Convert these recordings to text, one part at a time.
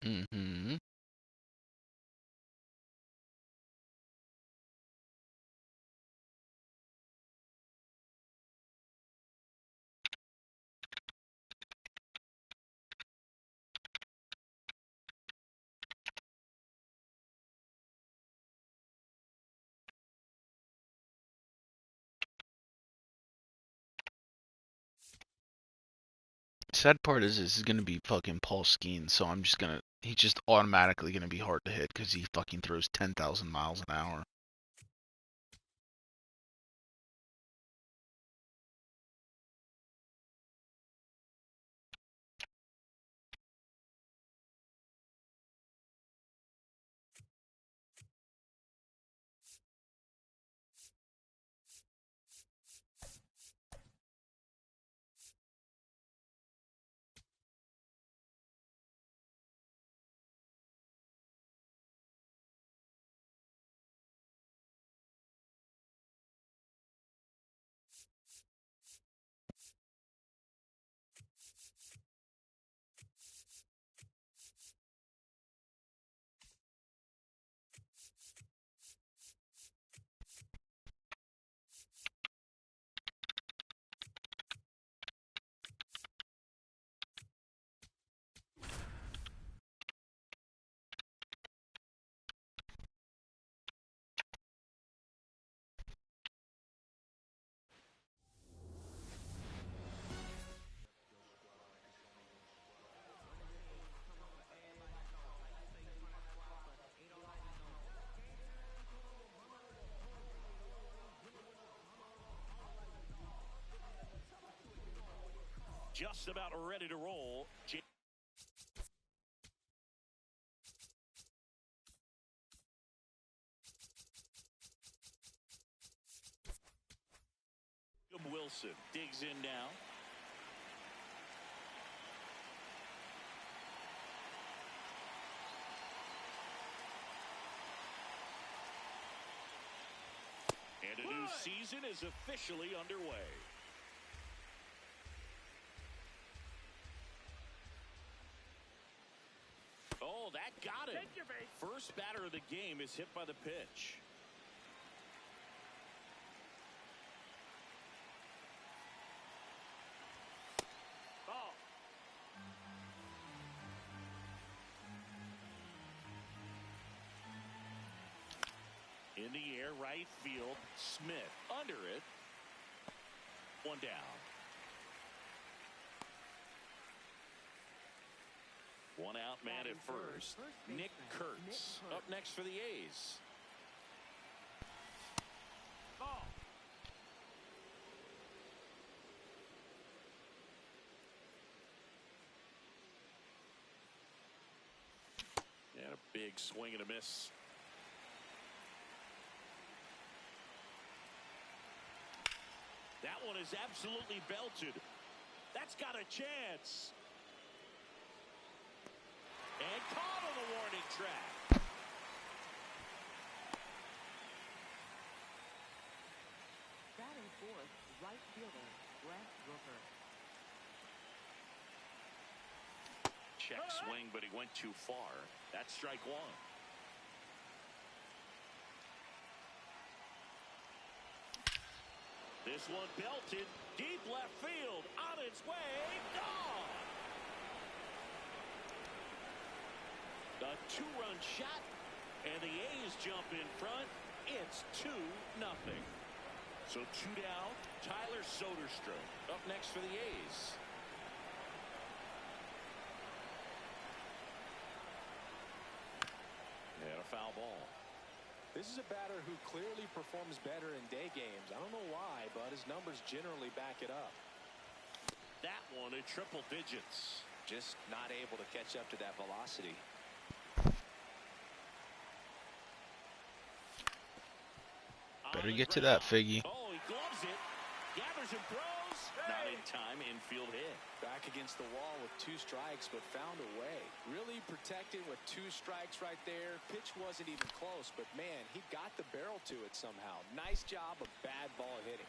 Mm-hmm. Sad part is this is gonna be fucking Paul Skeens, so he's just automatically gonna be hard to hit because he fucking throws 10,000 miles an hour. Just about ready to roll. Wilson digs in now. And a new season is officially underway. Oh, that got it. First batter of the game is hit by the pitch. Oh. In the air, right field. Smith under it. One down. One out man at first. Nick Kurtz up next for the A's. Oh. And a big swing and a miss. That one is absolutely belted. That's got a chance. And caught on the warning track. Batting fourth, right fielder, Brent Rooker. Check swing, but he went too far. That's strike one. This one belted. Deep left field. On its way. Gone. A two-run shot, and the A's jump in front. It's 2-0. So two down. Tyler Soderstrom up next for the A's. And a foul ball. This is a batter who clearly performs better in day games. I don't know why, but his numbers generally back it up. That one in triple digits. Just not able to catch up to that velocity. Better get to that, Figgy. Oh, he gloves it. Gathers and throws. Not in time. Infield hit. Back against the wall with 2 strikes, but found a way. Really protected with 2 strikes right there. Pitch wasn't even close, but man, he got the barrel to it somehow. Nice job of bad ball hitting.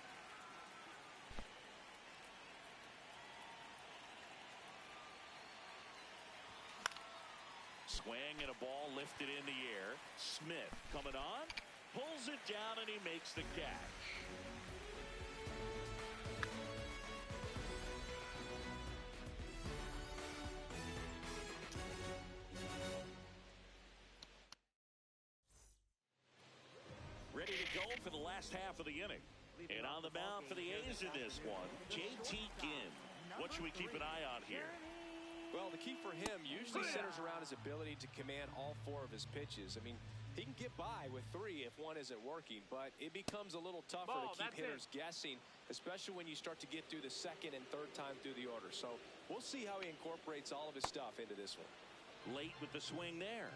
Swing and a ball lifted in the air. Smith coming on, pulls it down, and he makes the catch. Ready to go for the last half of the inning. And on the mound for the A's in this one, JT Ginn. What should we keep an eye on here? Well, the key for him usually centers around his ability to command all 4 of his pitches. I mean, he can get by with 3 if one isn't working, but it becomes a little tougher to keep hitters guessing, especially when you start to get through the second and third time through the order. So we'll see how he incorporates all of his stuff into this one. Late with the swing there.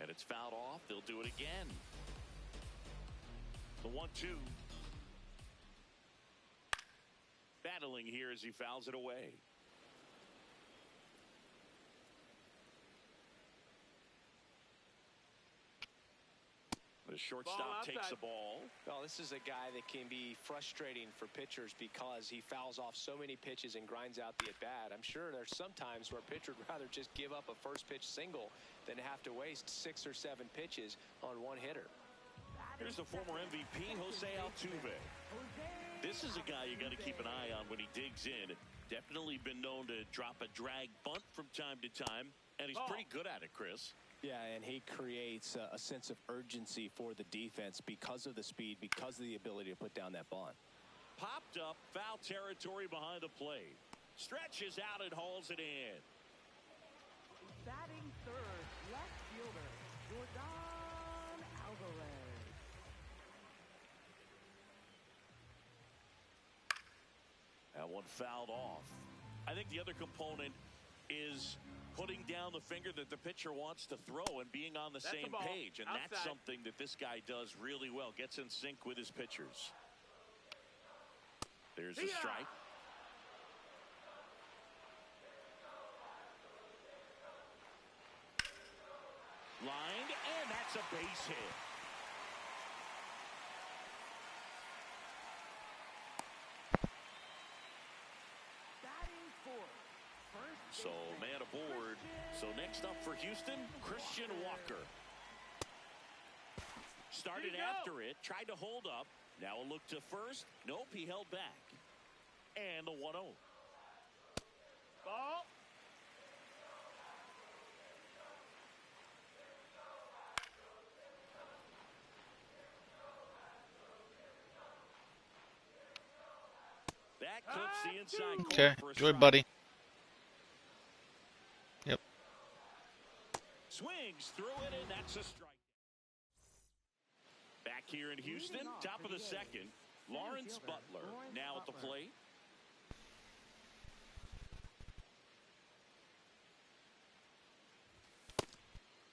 And it's fouled off. They'll do it again. The 1-2. Battling here as he fouls it away. The shortstop takes the ball. Well, this is a guy that can be frustrating for pitchers because he fouls off so many pitches and grinds out the at-bat. I'm sure there's some times where a pitcher would rather just give up a first pitch single than have to waste 6 or 7 pitches on one hitter. Here's the former MVP, HOU1. This is a guy you got to keep an eye on when he digs in. Definitely been known to drop a drag bunt from time to time, and he's pretty good at it, Chris. Yeah, and he creates a sense of urgency for the defense because of the speed, because of the ability to put down that bunt. Popped up, foul territory behind the plate. Stretches out and hauls it in. Batting third, left fielder, Jordan Alvarez. That one fouled off. I think the other component is putting down the finger that the pitcher wants to throw and being on the same page. And that's something that this guy does really well. Gets in sync with his pitchers. There's a strike. Lined, and that's a base hit. Batting fourth, first So man aboard. So next up for Houston, Christian Walker. Started after it, tried to hold up. Now a look to first. Nope, he held back. And the 1-0. Ball. That clips the inside corner Okay, for a enjoy, strike. buddy. Yep. Swings through it, and that's a strike. Back here in Houston, top of the second, Lawrence Butler now at the plate.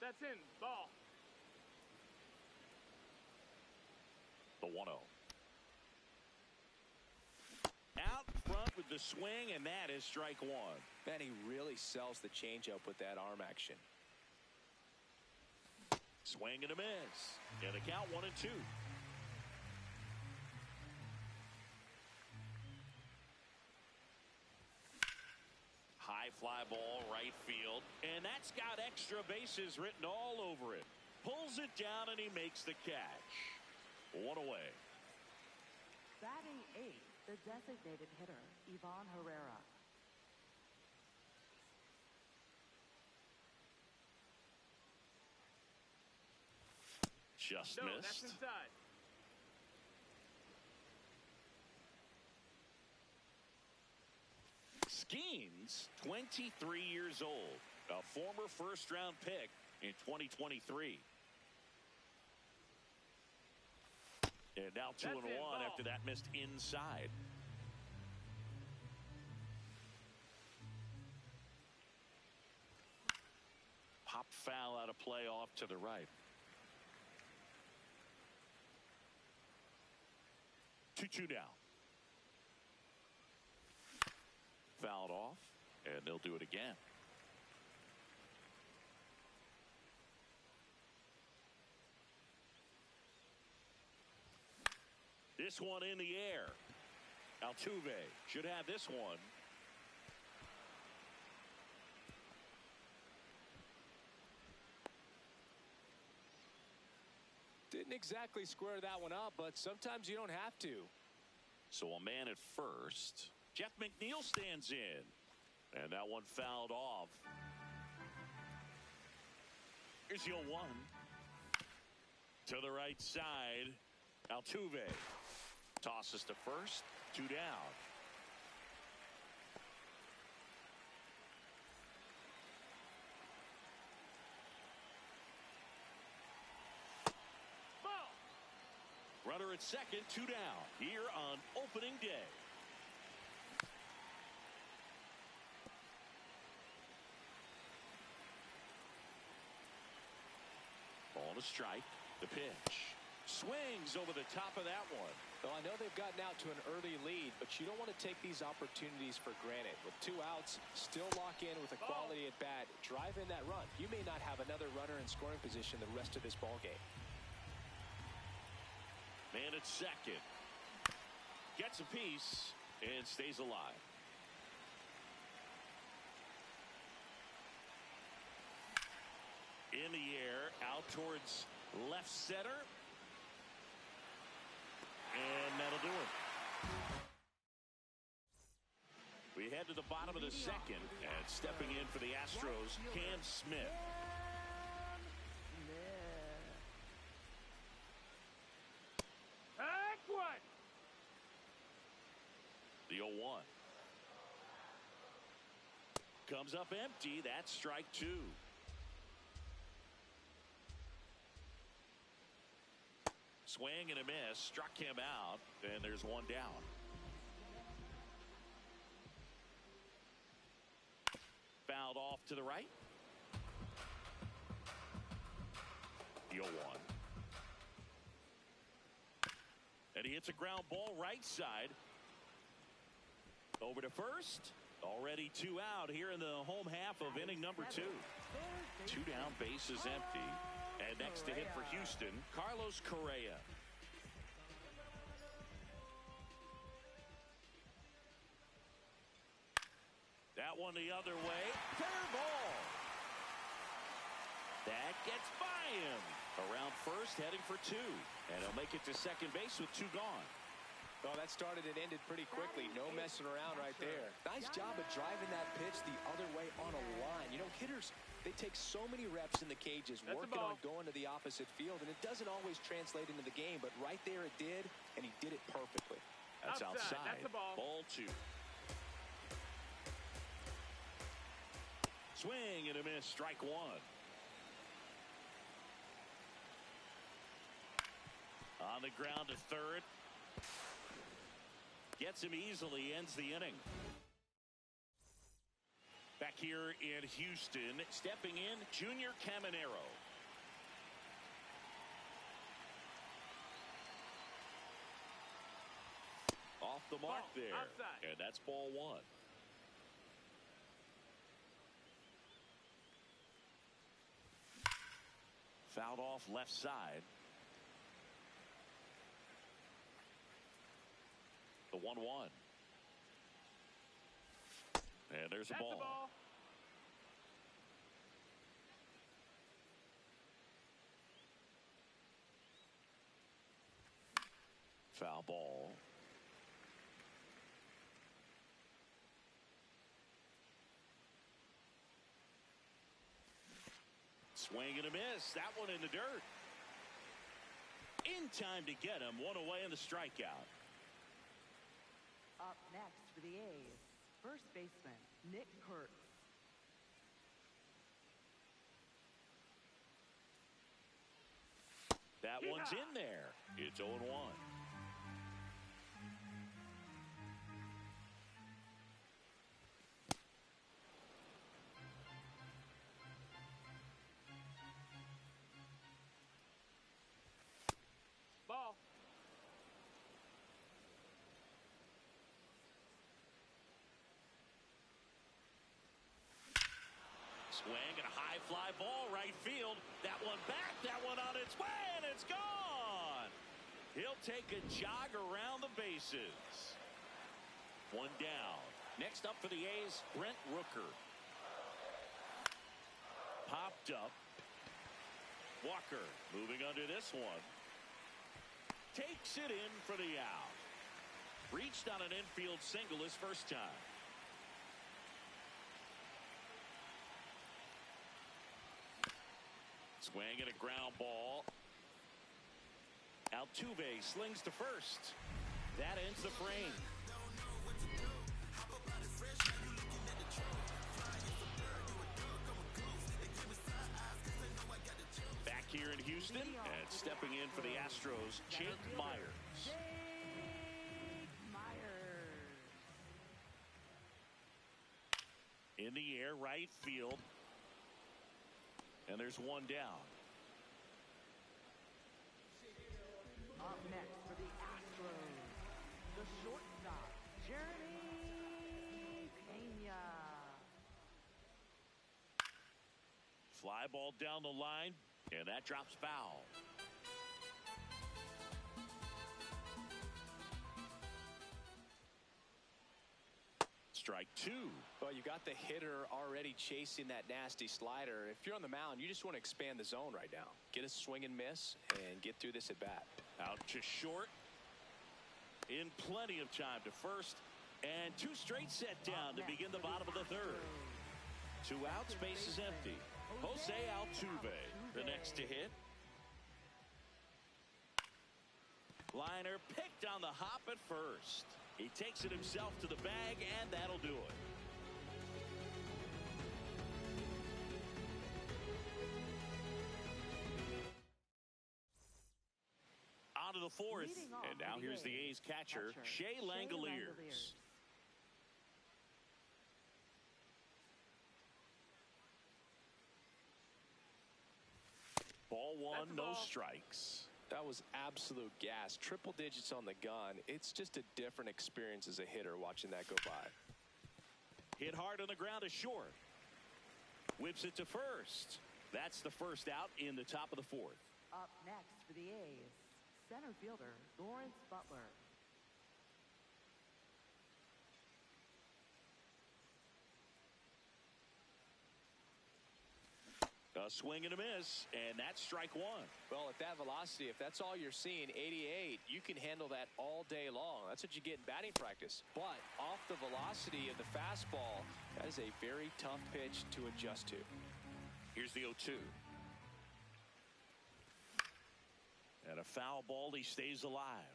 That's in. Ball. The 1-0. Out front with the swing, and that is strike one. Man, he really sells the changeup with that arm action. Swing and a miss. And a count 1-2. High fly ball right field. And that's got extra bases written all over it. Pulls it down and he makes the catch. One away. batting eighth, the designated hitter, Ivan Herrera. Just No, missed. that's inside. Skeens, 23 years old, a former first-round pick in 2023. And now 2-1 after that missed inside. Pop foul out of play off to the right. 2-2 now. Fouled off, and they'll do it again. This one in the air. Altuve should have this one. Didn't exactly square that one up, but sometimes you don't have to. So a man at first. Jeff McNeil stands in. And that one fouled off. Here's the 0-1. To the right side. Altuve tosses to first. 2 down. Runner at second, 2 down here on opening day. Ball to strike. The pitch. Swings over the top of that one. Well, I know they've gotten out to an early lead, but you don't want to take these opportunities for granted. With 2 outs, still lock in with a quality at bat. Drive in that run. You may not have another runner in scoring position the rest of this ball game. Man at second. Gets a piece and stays alive. In the air, out towards left center. And that'll do it. We head to the bottom of the second. And stepping in for the Astros, Cam Smith. The 0-1. Comes up empty. That's strike 2. Swing and a miss. Struck him out. And there's 1 down. Fouled off to the right. The 0-1. And he hits a ground ball right side. Over to first. Already 2 out here in the home half of inning number 2. 2 down, bases empty. And next to hit for Houston, Carlos Correa. That one the other way. Fair ball. That gets by him. Around first, heading for 2. And he'll make it to second base with 2 gone. Well, that started and ended pretty quickly. No messing around right there. Nice job of driving that pitch the other way on a line. You know, hitters, they take so many reps in the cages, working on going to the opposite field, and it doesn't always translate into the game, but right there it did, and he did it perfectly. That's outside. That's the ball. Ball 2. Swing and a miss. Strike 1. On the ground to third. Gets him easily, ends the inning. Back here in Houston, stepping in, Junior Caminero. Off the mark there. Outside. And that's ball 1. Fouled off left side. The 1-1. And there's a That's ball. the ball. Foul ball. Swing and a miss. That one in the dirt. In time to get him. 1 away in the strikeout. Up next for the A's, first baseman Nick Kurtz. That one's in there. It's 0-1. Ball. Swing and a high fly ball right field. That one back, that one on its way, and it's gone. He'll take a jog around the bases. One down. Next up for the A's, Brent Rooker. Popped up. Walker moving under this one. Takes it in for the out. Reached on an infield single his first time. Swing and a ground ball. Altuve slings to first. That ends the frame. Back here in Houston, and stepping in for the Astros, Jake Myers. Jake Myers. In the air, right field. And there's one down. Up next for the Astros, the shortstop, Jeremy Pena. Fly ball down the line, and that drops foul. Strike two. Well, you got the hitter already chasing that nasty slider. If you're on the mound, you just want to expand the zone right now. Get a swing and miss and get through this at bat. Out to short. In plenty of time to first. And two straight set down to begin the bottom of the third. 2 outs, base is empty. Jose Altuve, the next to hit. Liner picked on the hop at first. He takes it himself to the bag, and that'll do it. On to the fourth, and now here's the A's catcher, Shea Langoliers. Ball one, no strikes. That was absolute gas. Triple digits on the gun. It's just a different experience as a hitter watching that go by. Hit hard on the ground to short. Whips it to first. That's the first out in the top of the fourth. Up next for the A's, center fielder, Lawrence Butler. A swing and a miss, and that's strike one. Well, at that velocity, if that's all you're seeing, 88, you can handle that all day long. That's what you get in batting practice. But off the velocity of the fastball, that is a very tough pitch to adjust to. Here's the 0-2. And a foul ball, he stays alive.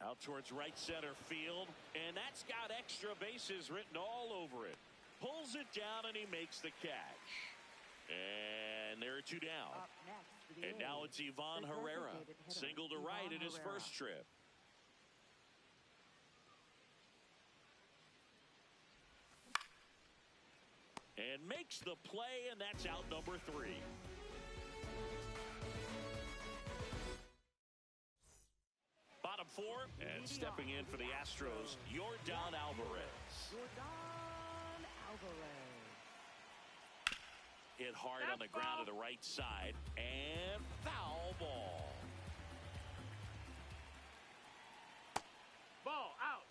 Out towards right center field, and that's got extra bases written all over it. Pulls it down, and he makes the catch. And there are 2 down. Up next for the And A's, now it's Ivan the Herrera. designated hitter, Single to right Ivan in his Herrera. first trip. And makes the play, and that's out number 3. Bottom 4, and stepping in for the Astros, Yordan Alvarez. Yordan Alvarez. Hit hard on the ground to the right side, and foul ball. Ball out.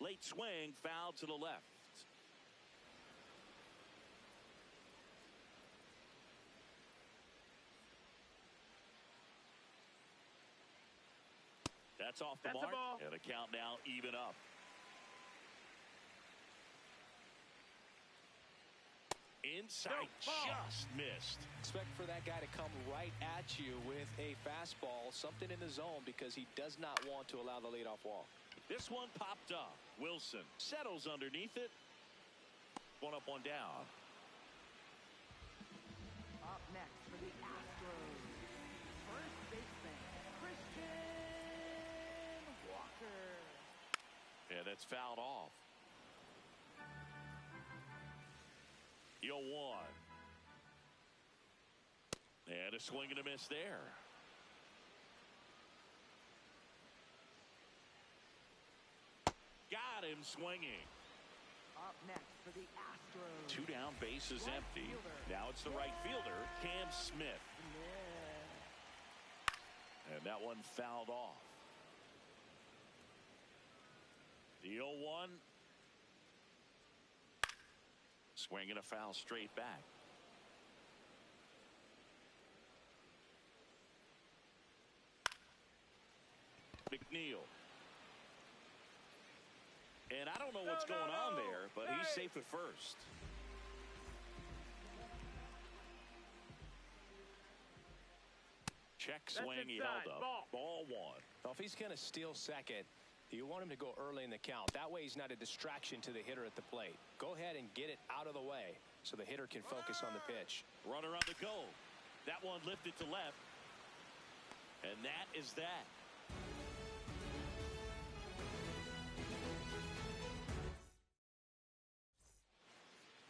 Late swing, foul to the left. That's off the That's a mark, ball. and the count now even up. Inside, just missed. Expect for that guy to come right at you with a fastball, something in the zone, because he does not want to allow the leadoff walk. This one popped up. Wilson settles underneath it. 1 up, 1 down. Up next for the Astros, first baseman, Christian Walker. And it's fouled off. 0-1. And a swing and a miss there. Got him swinging. Up next for the Astros. 2 down, bases Right empty. fielder. Now it's the right fielder, Cam Smith. Yeah. And that one fouled off. The 0-1. Swinging a foul straight back. McNeil. And I don't know what's going on there, but he's safe at first. Check swing, he held up. Ball 1. Well, if he's going to steal second, you want him to go early in the count. That way he's not a distraction to the hitter at the plate. Go ahead and get it out of the way so the hitter can focus on the pitch. Runner on the go. That one lifted to left. And that is that.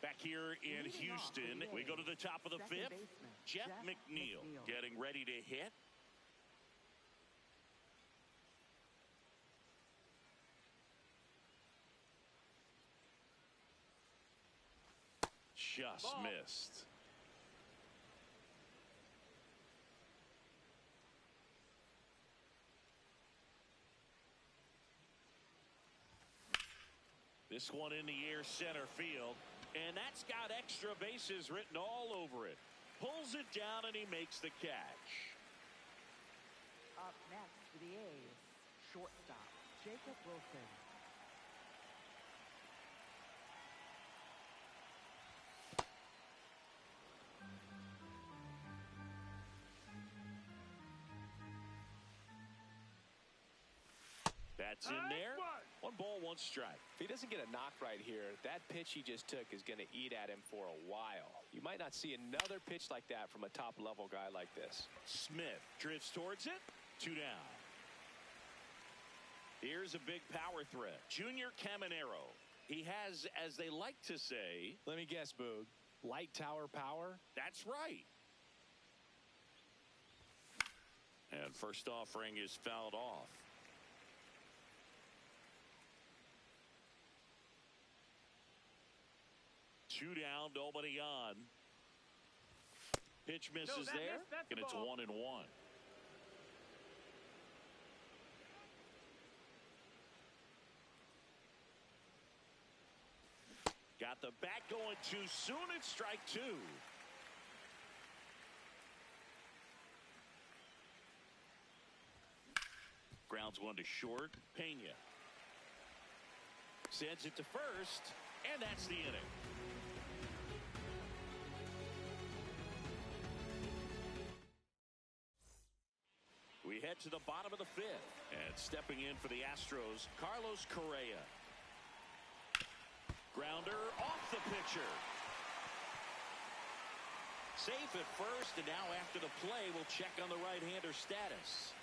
Back here in Houston, we go to the top of the fifth. Jeff McNeil getting ready to hit. Just missed. This one in the air, center field. And that's got extra bases written all over it. Pulls it down and he makes the catch. Up next for the A's, shortstop, Jacob Wilson. That's in there. 1 ball, 1 strike. If he doesn't get a knock right here, that pitch he just took is going to eat at him for a while. You might not see another pitch like that from a top-level guy like this. Smith drifts towards it. 2 down. Here's a big power threat. Junior Caminero. He has, as they like to say... Let me guess, Boog. Light tower power? That's right. And first offering is fouled off. Two down, nobody on. Pitch misses there, and it's 1-1. Got the bat going too soon. It's strike 2. Grounds one to short. Pena sends it to first, and that's the inning. We head to the bottom of the 5th, and stepping in for the Astros, Carlos Correa. Grounder off the pitcher. Safe at first, and now after the play, we'll check on the right-hander status.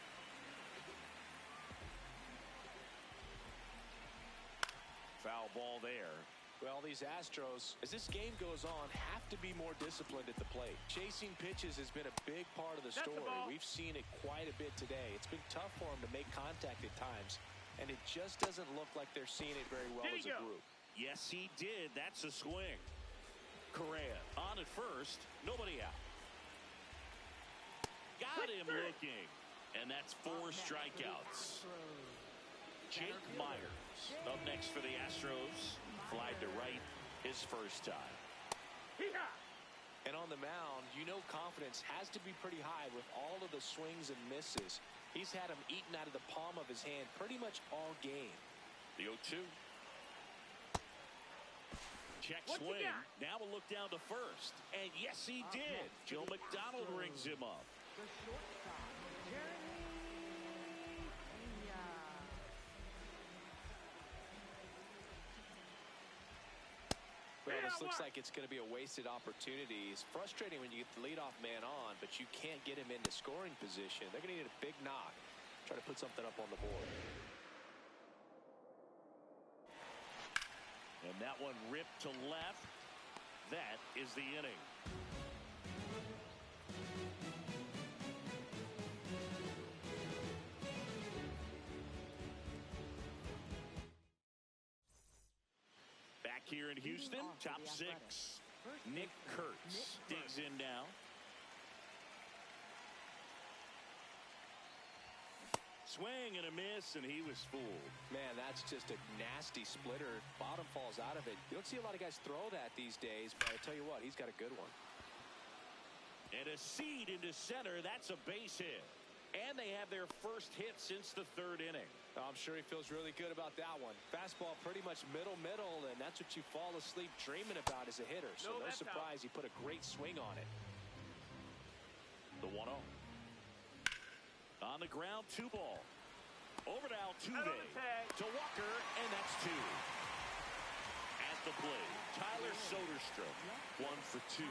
Foul ball there. Well, these Astros, as this game goes on, have to be more disciplined at the plate. Chasing pitches has been a big part of the story. We've seen it quite a bit today. It's been tough for them to make contact at times, and it just doesn't look like they're seeing it very well as a group. Yes, he did. That's a swing. Correa on at first. Nobody out. Got him looking. And that's 4 strikeouts. Jake Myers up next for the Astros. Fly to right his first time. And on the mound, you know confidence has to be pretty high with all of the swings and misses. He's had them eaten out of the palm of his hand pretty much all game. The 0-2. Check swing. Now we'll look down to first. And yes, he did. Joe McDonald rings him up. The shortstop, Jeremy Pena. Well, this looks like it's going to be a wasted opportunity. It's frustrating when you get the leadoff man on, but you can't get him into scoring position. They're going to need a big knock. Try to put something up on the board. And that one ripped to left. That is the inning. Back Here in Houston, top six. Nick Kurtz digs in now. Swing and a miss, and he was fooled. Man, that's just a nasty splitter. Bottom falls out of it. You don't see a lot of guys throw that these days, but I tell you what, he's got a good one. And a seed into center. That's a base hit. And they have their first hit since the third inning. I'm sure he feels really good about that one. Fastball pretty much middle, and that's what you fall asleep dreaming about as a hitter. So no surprise he put a great swing on it. The 1-0. On the ground, 2 ball. Over to Altuve. To Walker, and that's 2. At the plate, Tyler Soderstrom. 1 for 2.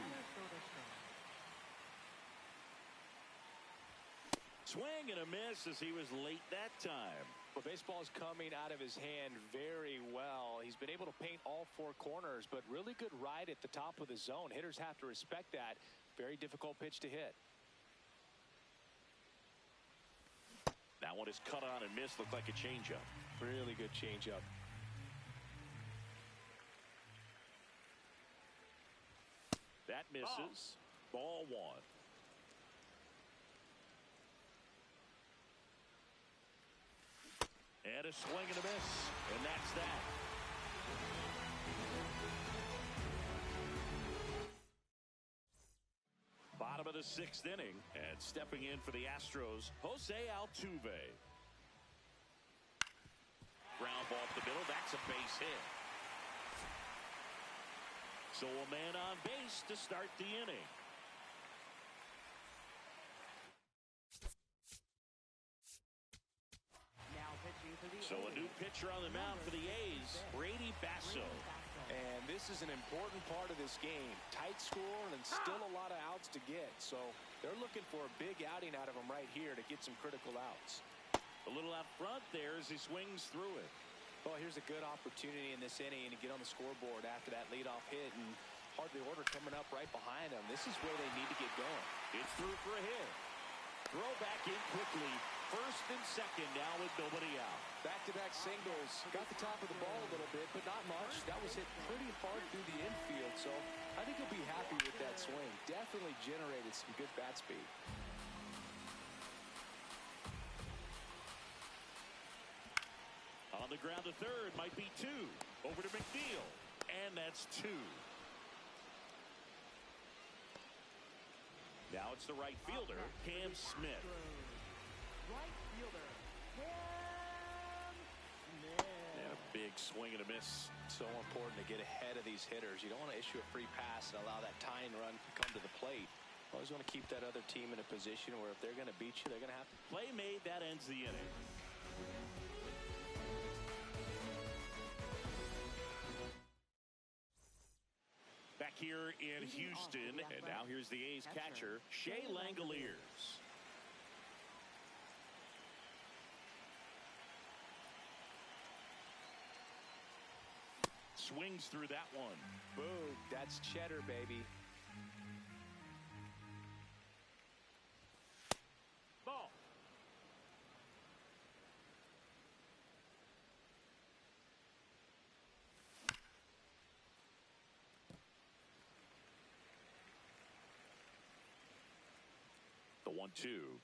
Swing and a miss as he was late that time. Well, baseball is coming out of his hand very well. He's been able to paint all 4 corners, but really good ride at the top of the zone. Hitters have to respect that. Very difficult pitch to hit. That one is cut on and missed. Looked like a changeup. Really good changeup. That misses. Ball 1. And a swing and a miss. And that's that. Bottom of the 6th inning. And stepping in for the Astros, Jose Altuve. Ground ball up the middle. That's a base hit. So a man on base to start the inning. So a new pitcher on the mound for the A's, Brady Basso. And this is an important part of this game. Tight score and still a lot of outs to get. So they're looking for a big outing out of him right here to get some critical outs. A little out front there as he swings through it. Well, here's a good opportunity in this inning to get on the scoreboard after that leadoff hit, and hardly order coming up right behind them. This is where they need to get going. It's through for a hit. Throw back in quickly. First and second now with nobody out. Back-to-back singles. Got the top of the ball a little bit, but not much. That was hit pretty hard through the infield, so I think he'll be happy with that swing. Definitely generated some good bat speed. On the ground to third, might be 2. Over to McNeil, and that's 2. Now it's the right fielder, Cam Smith. Right fielder, Cam Smith. And a big swing and a miss. So important to get ahead of these hitters. You don't want to issue a free pass and allow that tying run to come to the plate. Always want to keep that other team in a position where if they're going to beat you, they're going to have to. Play made, that ends the inning. Back here in Houston, and now here's the A's catcher, Shea Langoliers. Swings through that one. Boom, that's cheddar, baby. Ball. The 1-2.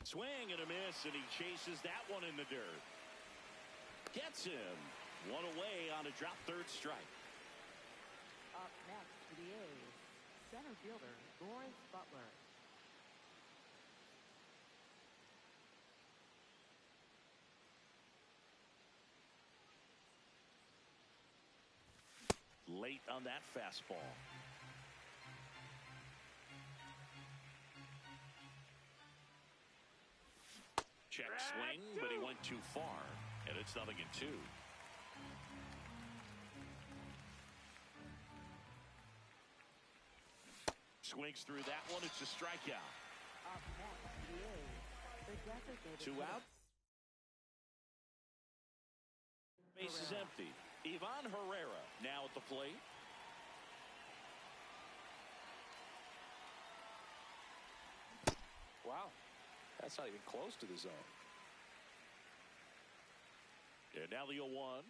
Swing and a miss, and he chases that one in the dirt. Gets him. One away on a drop third strike. Up next for the A's, center fielder Lawrence Butler. Late on that fastball. Check swing, but he went too far, and it's 0-2. Swings through that one. It's a strikeout. Up next, the designated 2 out. Base is empty. Ivan Herrera now at the plate. Wow, that's not even close to the zone. And now the 0-1.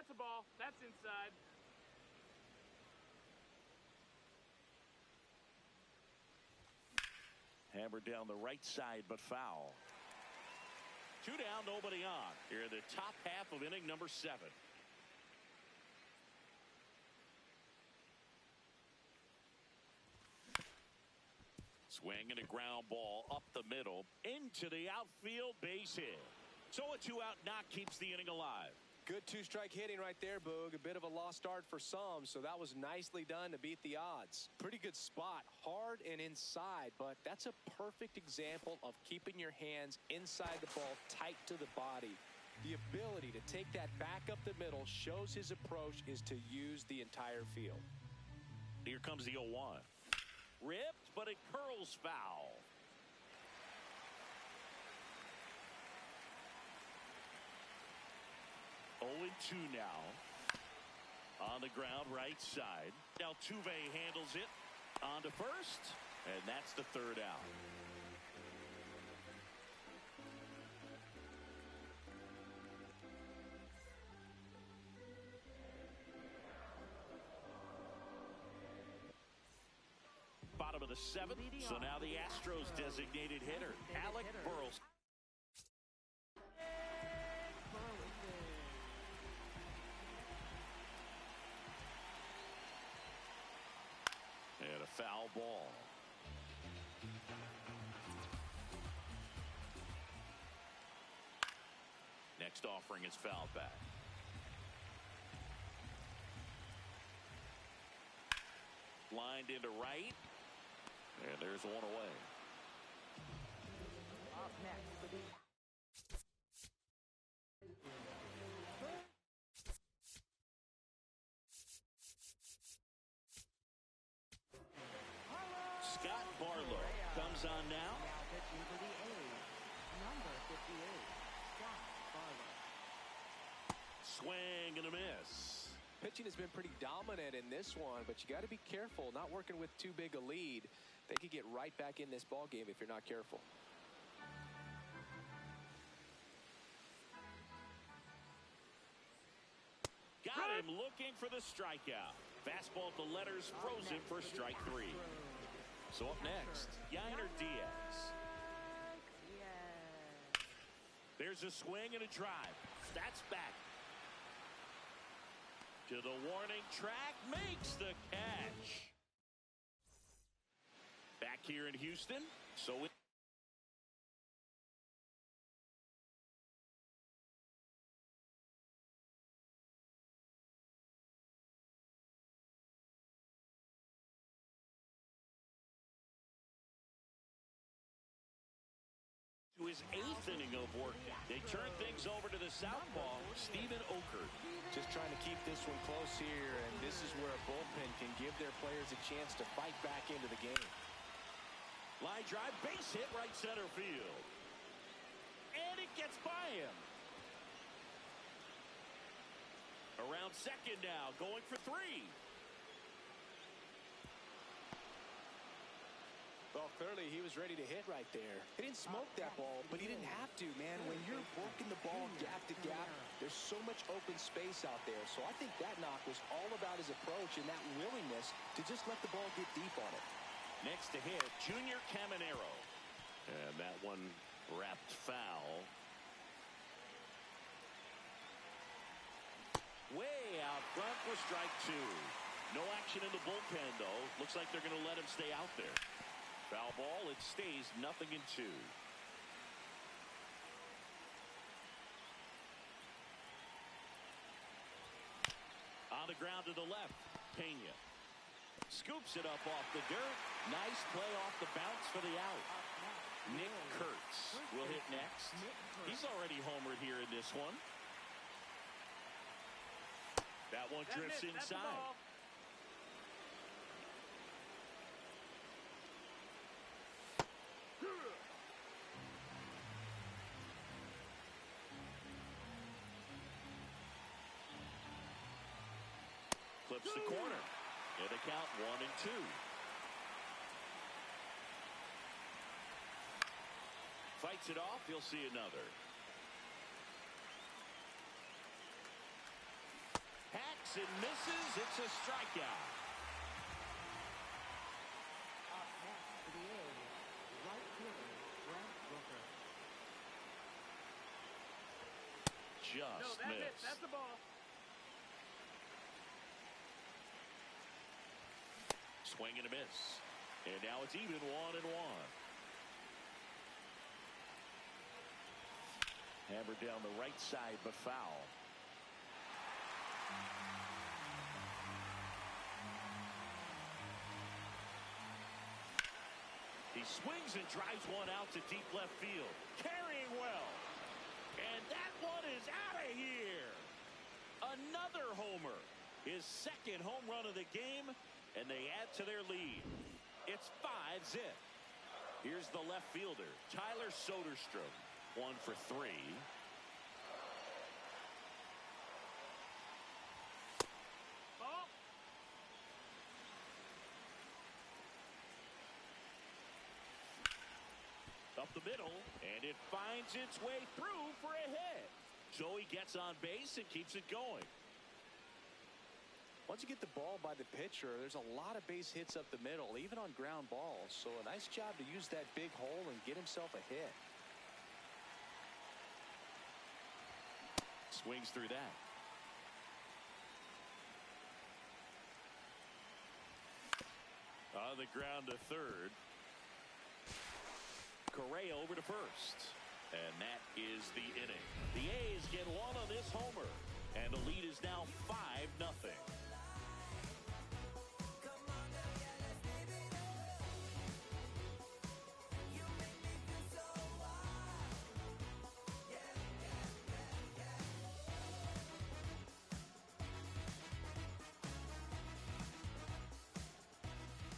That's a ball. That's inside. Hammered down the right side, but foul. 2 down, nobody on. Here in the top half of inning number 7. Swing and a ground ball up the middle into the outfield, base hit. So a 2-out knock keeps the inning alive. Good 2-strike hitting right there, Boog. A bit of a lost start for some, so that was nicely done to beat the odds. Pretty good spot, hard and inside, but that's a perfect example of keeping your hands inside the ball, tight to the body. The ability to take that back up the middle shows his approach is to use the entire field. Here comes the 0-1. Ripped, but it curls foul. Oh, 2 now. On the ground, right side. Altuve handles it. On to first, and that's the 3rd out. Bottom of the 7th, so now the Astros designated hitter, Alec Burles. And a foul ball. Next offering is fouled back. Lined into right. And there's one away. Up next for the Scott Barlow comes on now. now pitching for the A's. Number 58, Scott Barlow. Swing and a miss. Pitching has been pretty dominant in this one, but you got to be careful, not working with too big a lead. They could get right back in this ball game if you're not careful. Got him looking for the strikeout. Fastball at the letters, frozen for strike 3. So up next, Yainer Diaz. Yes. There's a swing and a drive. That's back. To the warning track, makes the catch. Back here in Houston, so it to his 8th inning of work. They turn things over to the southpaw, Stephen Okert. Just trying to keep this one close here, and this is where a bullpen can give their players a chance to fight back into the game. Line drive, base hit, right center field. And it gets by him. Around second now, going for 3. Well, clearly he was ready to hit right there. He didn't smoke that ball, but he didn't have to, man. When you're working the ball gap to gap, there's so much open space out there. So I think that knock was all about his approach and that willingness to just let the ball get deep on it. Next to hit, Junior Caminero. And that one wrapped foul. Way out front for strike 2. No action in the bullpen, though. Looks like they're going to let him stay out there. Foul ball, it stays 0-2. On the ground to the left, Pena. Scoops it up off the dirt. Nice play off the bounce for the out. Nick Kurtz will hit next. He's already homered here in this one. That one drifts inside. Clips the corner. And the count 1-2. Fights it off. He'll see another. swings and misses. It's a strikeout. Up next for the A's, right fielder Brent Rooker. Just No, missed. that's the ball. Swing and a miss. And now it's even 1-1. Hammered down the right side, but foul. He swings and drives one out to deep left field. Carrying well. And that one is out of here. Another homer. His second home run of the game. And they add to their lead. It's 5-0. Here's the left fielder, Tyler Soderstrom. 1 for 3. Ball. Up the middle, and it finds its way through for a hit. So he gets on base and keeps it going. Once you get the ball by the pitcher, there's a lot of base hits up the middle, even on ground balls. So a nice job to use that big hole and get himself a hit. Swings through that. On the ground to third. Correa over to first. And that is the inning. The A's get one on this homer. And the lead is now 5-0.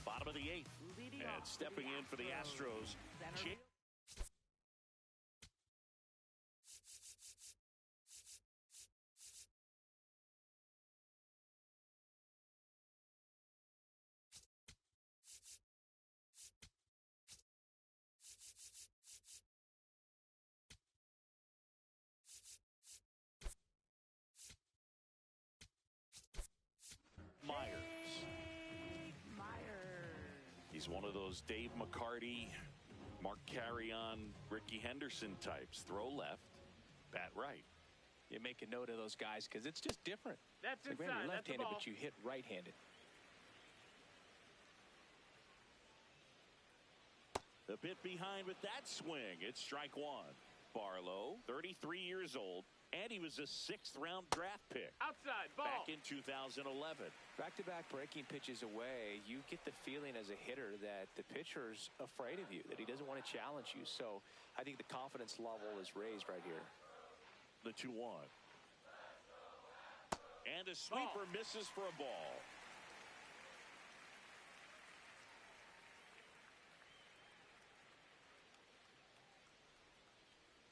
Bottom of the 8th. Leading And off stepping in for the Astros. center Jake. Myers. He's one of those Dave McCarty, Mark Carrion, Ricky Henderson types. Throw left, bat right. You make a note of those guys because it's just different. That's Like, man, inside. you're That's the left-handed, ball. but you hit right-handed. A bit behind with that swing. It's strike one. Barlow, 33 years old, and he was a 6th-round draft pick Outside. Ball. back in 2011. Back-to-back breaking pitches away, you get the feeling as a hitter that the pitcher's afraid of you, that he doesn't want to challenge you. So I think the confidence level is raised right here. The 2-1. And a sweeper misses for a ball.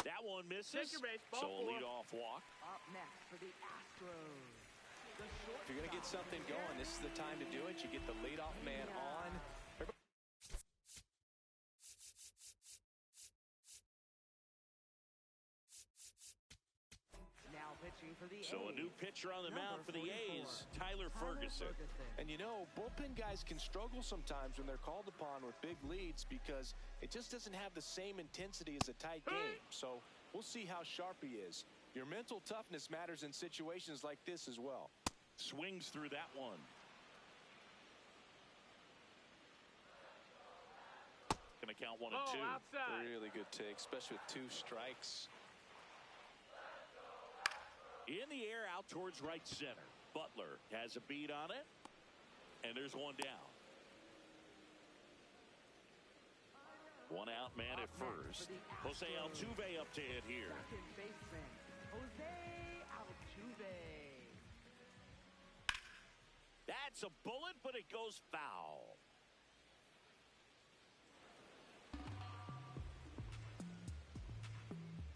That one misses. Take your base. Ball So a 4. leadoff walk. Up next for the Astros. The If you're going to get something going, this is the time to do it. You get the leadoff man on. Now pitching for the So a A's, new pitcher on the mound for the 44, A's, Tyler Ferguson. And you know, bullpen guys can struggle sometimes when they're called upon with big leads because it just doesn't have the same intensity as a tight game. So we'll see how sharp he is. Your mental toughness matters in situations like this as well. Swings through that one. Gonna count 1 and Ball 2. outside. Really good take, especially with 2 strikes. In the air out towards right center. Butler has a beat on it. And there's one down. One out man at first. Jose Altuve up to hit here. Second baseman, Jose Altuve. That's a bullet, but it goes foul.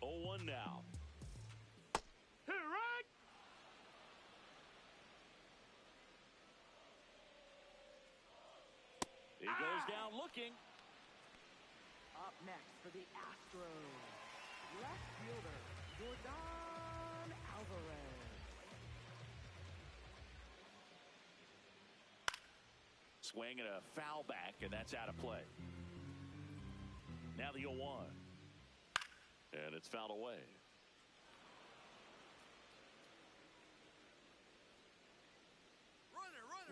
Oh, 1 now. Hit it right. He goes down looking. Up next for the Astros, left fielder Jordan Alvarez. Swing and a foul back, and that's out of play. Now the 0-1. And it's fouled away.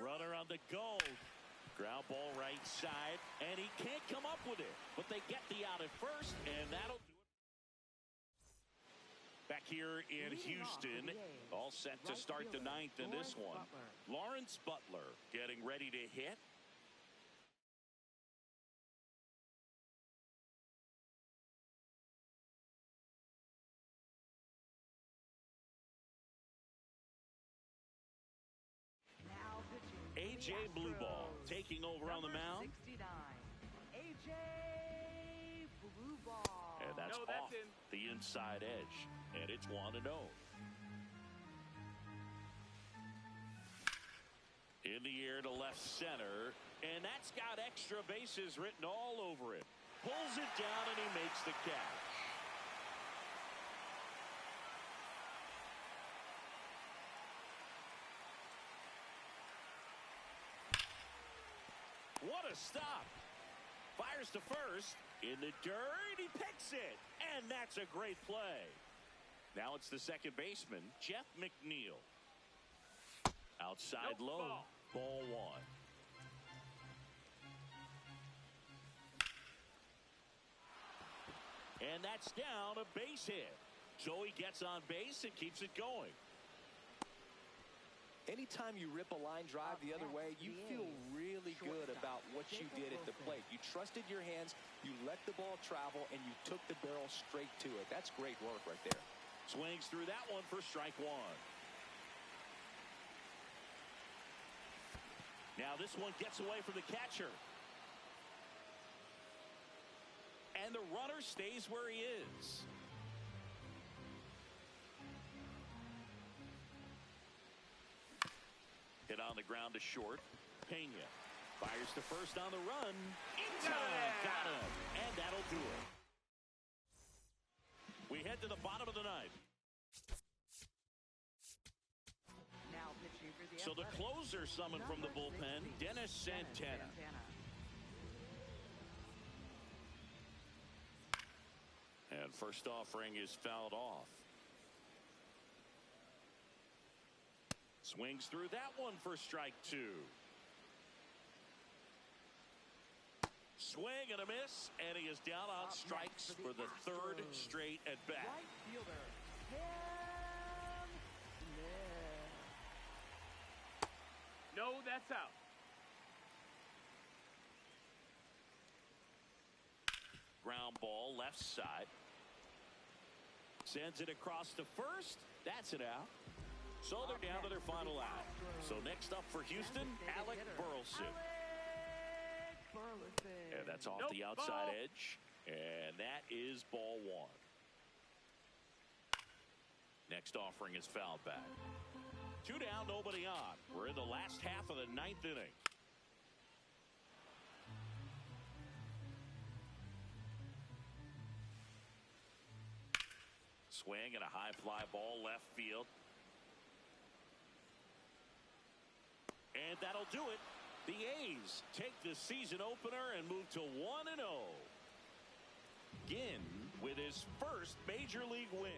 Runner on the go. Ground ball right side, and he can't come up with it. But they get the out at first, and that'll do it. Back here in Houston, all set to start the ninth in this one. Lawrence Butler getting ready to hit. A.J. Blueball taking over on the mound. 69, A.J. Blueball. And that's off the inside edge. And it's 1-0. In the air to left center. And that's got extra bases written all over it. Pulls it down and he makes the catch. What a stop. Fires to first. In the dirt, he picks it. And that's a great play. Now it's the second baseman, Jeff McNeil. Outside low. Ball 1. And that's down, a base hit. So he gets on base and keeps it going. Anytime you rip a line drive the other way, you feel really good about what you did at the plate. You trusted your hands, you let the ball travel, and you took the barrel straight to it. That's great work right there. Swings through that one for strike one. Now this one gets away from the catcher. And the runner stays where he is. Hit on the ground to short. Pena fires to first on the run. In time. Got him. And that'll do it. We head to the bottom of the ninth. Now pitching for the So the closer summoned from the bullpen, Dennis Santana. And first offering is fouled off. Swings through that one for strike two. Swing and a miss, and he is down on strikes for the third straight at bat. Right fielder, Cam Smith. No, that's out. Ground ball left side. Sends it across to first. That's it out. So they're down to their final out. So next up for Houston, Alec Burleson. And that's off the outside edge. And that is ball one. Next offering is fouled back. 2 down, nobody on. We're in the last half of the ninth inning. Swing and a high fly ball left field. And that'll do it. The A's take the season opener and move to 1-0. Ginn with his first major league win.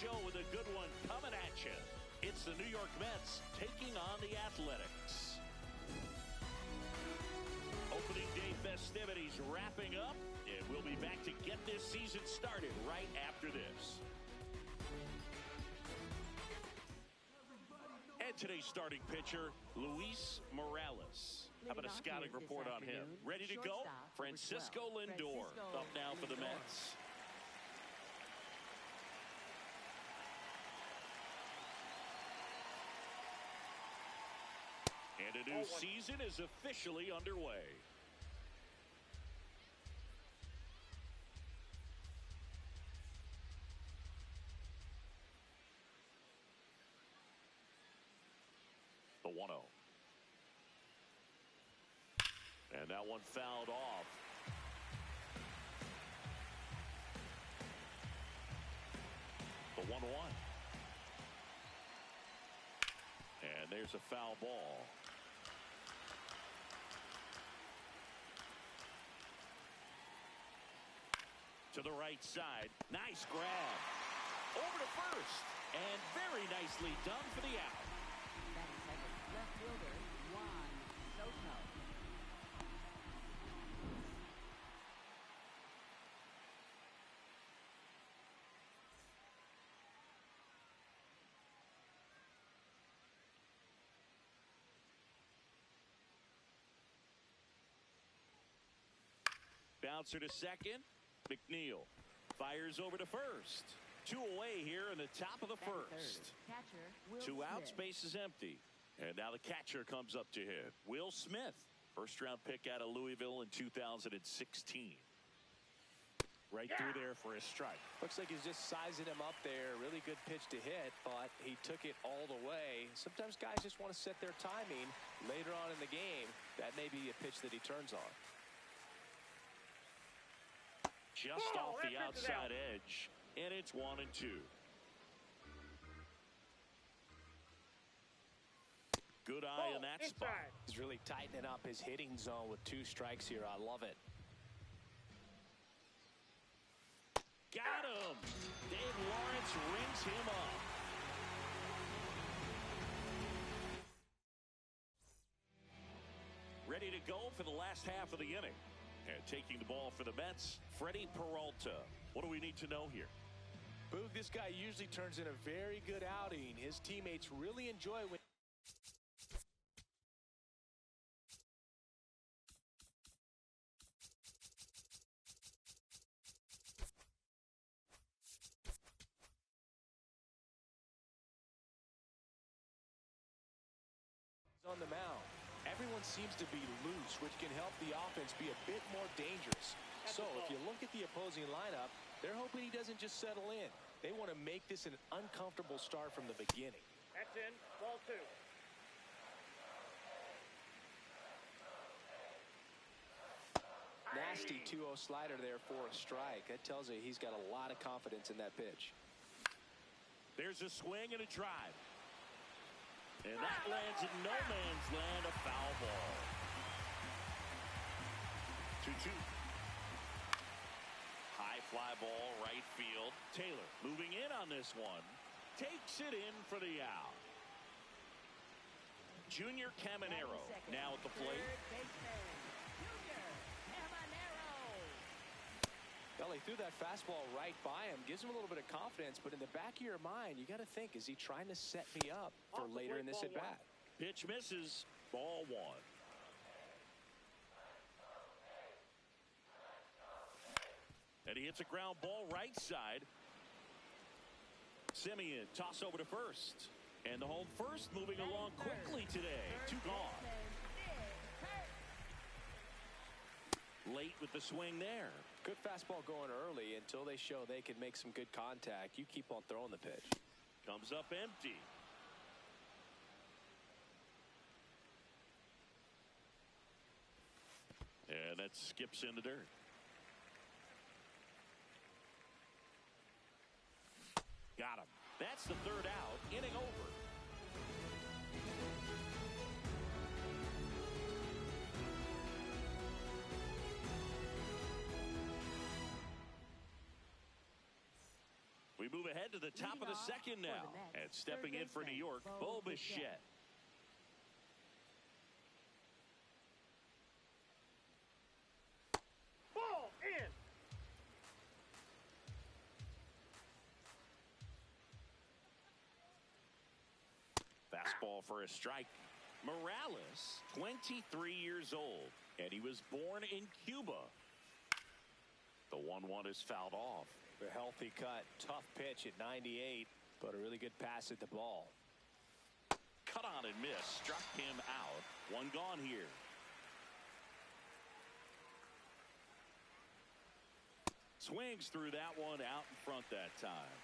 show with a good one coming at you. It's the New York Mets taking on the Athletics. Opening day festivities wrapping up, and we'll be back to get this season started right after this. And today's starting pitcher, Luis Morales. How about a scouting report on him? Ready to go? Francisco Lindor up now for the Mets. And a new season is officially underway. The 1-0. And that one fouled off. The 1-1. And there's a foul ball. To the right side. Nice grab. Over to first. And very nicely done for the out. That is left fielder, Juan Soto. Bouncer to second. McNeil fires over to first. 2 away here in the top of the first. Catcher, 2 outs, base is empty. And now the catcher comes up to hit. Will Smith, first round pick out of Louisville in 2016. Right through there for a strike. Looks like he's just sizing him up there. Really good pitch to hit, but he took it all the way. Sometimes guys just want to set their timing later on in the game. That may be a pitch that he turns on. Just off the outside edge, and it's 1-2. Good eye in that spot. He's really tightening up his hitting zone with 2 strikes here. I love it. Got him. Dave Lawrence rings him up. Ready to go for the last half of the inning. And taking the ball for the Mets, Freddie Peralta. What do we need to know here? Boog, this guy usually turns in a very good outing. His teammates really enjoy when on the mound. Everyone seems to be loose, which can help the offense be a bit more dangerous. So if you look at the opposing lineup, they're hoping he doesn't just settle in. They want to make this an uncomfortable start from the beginning. That's in. Ball 2. Nasty 2-0 slider there for a strike. That tells you he's got a lot of confidence in that pitch. There's a swing and a drive. And that lands in no man's land, a foul ball. 2-2. High fly ball, right field. Taylor moving in on this one. Takes it in for the out. Junior Caminero now at the plate. Well, he threw that fastball right by him. Gives him a little bit of confidence, but in the back of your mind, you got to think, is he trying to set me up for later in this at-bat? Pitch misses. Ball 1. And he hits a ground ball right side. Simeon toss over to first. And the home first moving along quickly today. 2 gone. Late with the swing there. Good fastball going early until they show they can make some good contact. You keep on throwing the pitch. Comes up empty. And that skips in the dirt. Got him. That's the 3rd out. Inning over. We move ahead to the top of the second now. And stepping in for New York, Bo Bichette. Ball in. Fastball for a strike. Morales, 23 years old, and he was born in Cuba. The 1-1 is fouled off. A healthy cut, tough pitch at 98, but a really good pass at the ball. Cut on and miss, struck him out. One gone here. Swings through that one out in front that time.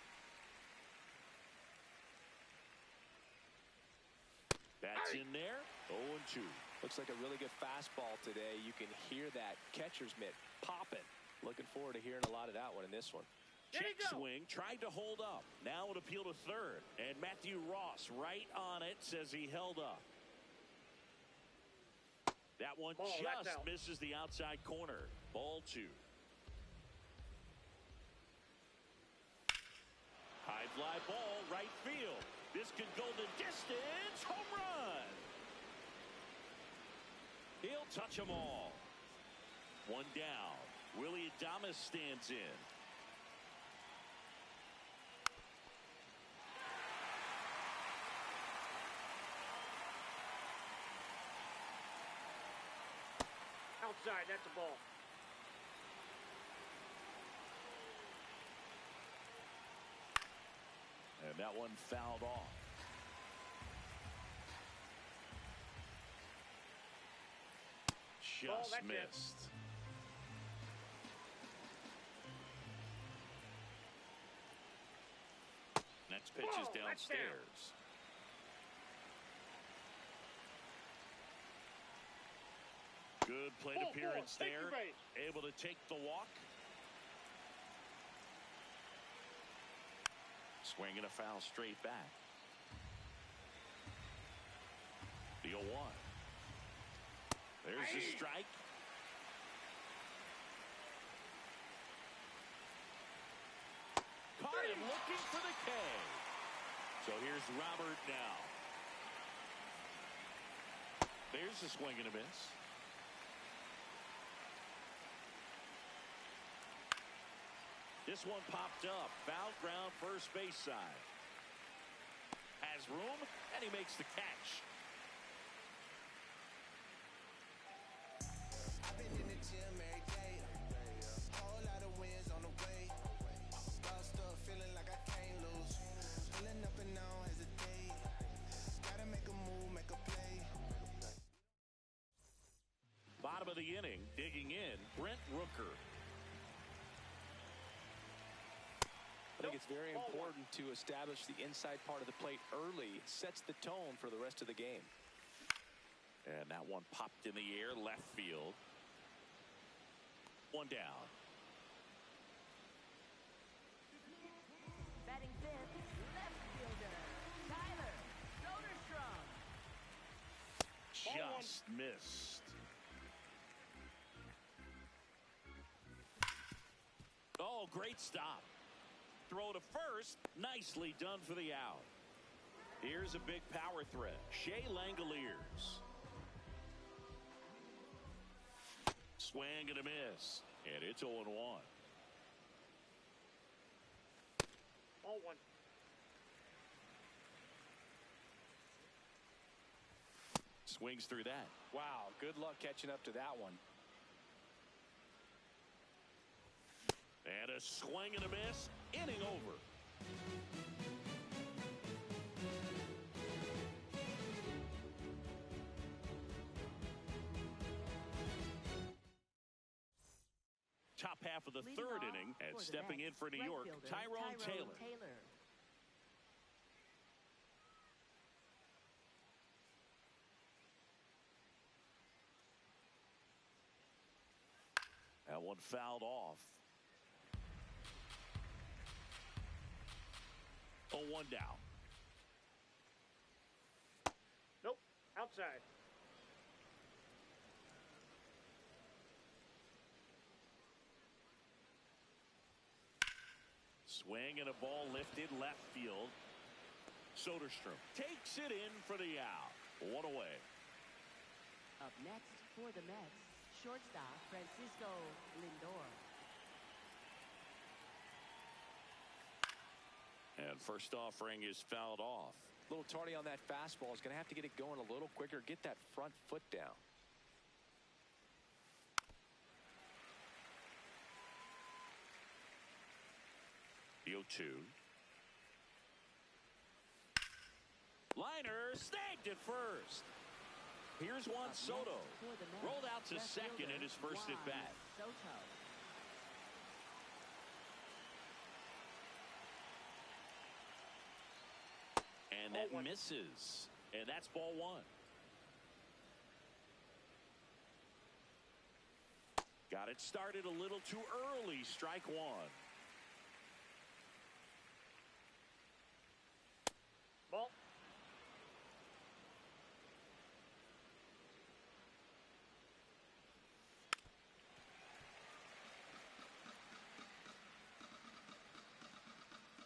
That's in there. 0-2. Looks like a really good fastball today. You can hear that catcher's mitt popping. Looking forward to hearing a lot of that one in this one. Check swing, tried to hold up. Now an appeal to third. And Matthew Ross right on it, says he held up. That one just misses the outside corner. Ball 2. High fly ball, right field. This could go the distance. Home run. He'll touch them all. One down. Willie Adames stands in. Outside, that's a ball. And that one fouled off. Just missed. Next pitch is downstairs. Good plate appearance there. Able to take the walk. Swinging a foul straight back. The 0-1. There's the strike. Caught him looking for the K. So here's Robert now. There's a swing and a miss. This one popped up. Foul ground, first base side. Has room, and he makes the catch. I've been in the gym every day. Whole lot of wins on the way. Lost up, feeling like I can't lose. Pulling up and down, hesitate. Gotta make a move, make a play. Bottom of the inning, digging in, Brent Rooker. I think it's very important to establish the inside part of the plate early. It sets the tone for the rest of the game. And that one popped in the air, left field. One down. Batting fifth, left fielder, Tyler Soderstrom. Just missed. Oh, great stop. Throw to first. Nicely done for the out. Here's a big power threat. Shea Langoliers. Swing and a miss. And it's 0-1. 0-1. Swings through that. Wow, good luck catching up to that one. And a swing and a miss. Inning over. Top half of the third inning, and stepping in for New York, Tyrone Taylor. That one fouled off. 0-1 down. Nope. Outside. Swing and a ball lifted left field. Soderstrom takes it in for the out. One away. Up next for the Mets, shortstop Francisco Lindor. And first offering is fouled off. A little tardy on that fastball. Is going to have to get it going a little quicker. Get that front foot down. The 0-2. Liner snagged at first. Here's Juan Up Soto. next for the Mets, Rolled out to left second fielder in his first Juan at bat. Soto. And that misses. And that's ball one. Got it started a little too early. Strike one. Ball.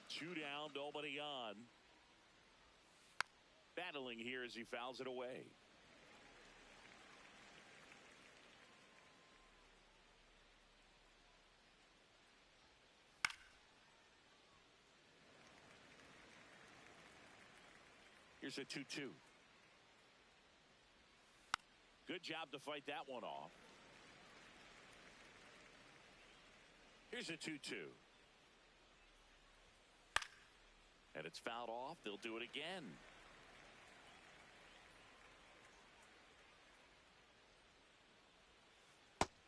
Two down, nobody on. Battling here as he fouls it away. Here's a 2-2. Good job to fight that one off. Here's a 2-2. And it's fouled off. They'll do it again.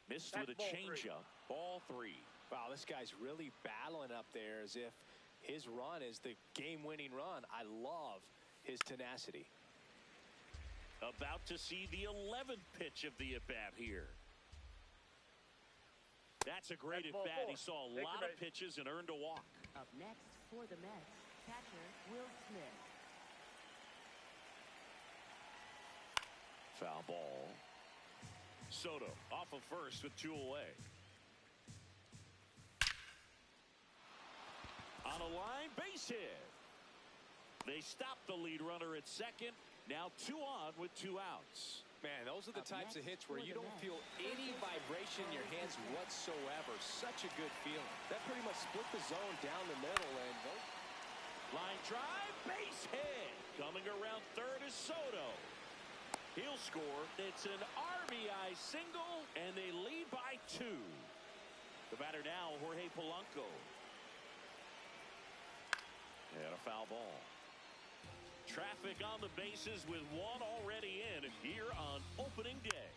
Missed That's with a ball changeup. Ball three. Wow, this guy's really battling up there as if his run is the game-winning run. I love his tenacity. About to see the 11th pitch of the at-bat here. That's a great That's ball at-bat. four. He saw a Take lot your of pitches and earned a walk. Up next for the Mets, catcher Will Smith. Foul ball. Soto off of first with two away. On a line, base hit. They stopped the lead runner at second. Now two on with two outs. Man, those are the Up types of next hits where for you the don't Mets, feel any vibration in your hands whatsoever. Such a good feeling. That pretty much split the zone down the middle. And Line drive, base hit. Coming around third is Soto. He'll score. It's an RBI single, and they lead by two. The batter now, Jorge Polanco. And a foul ball. Traffic on the bases with one already in here on opening day.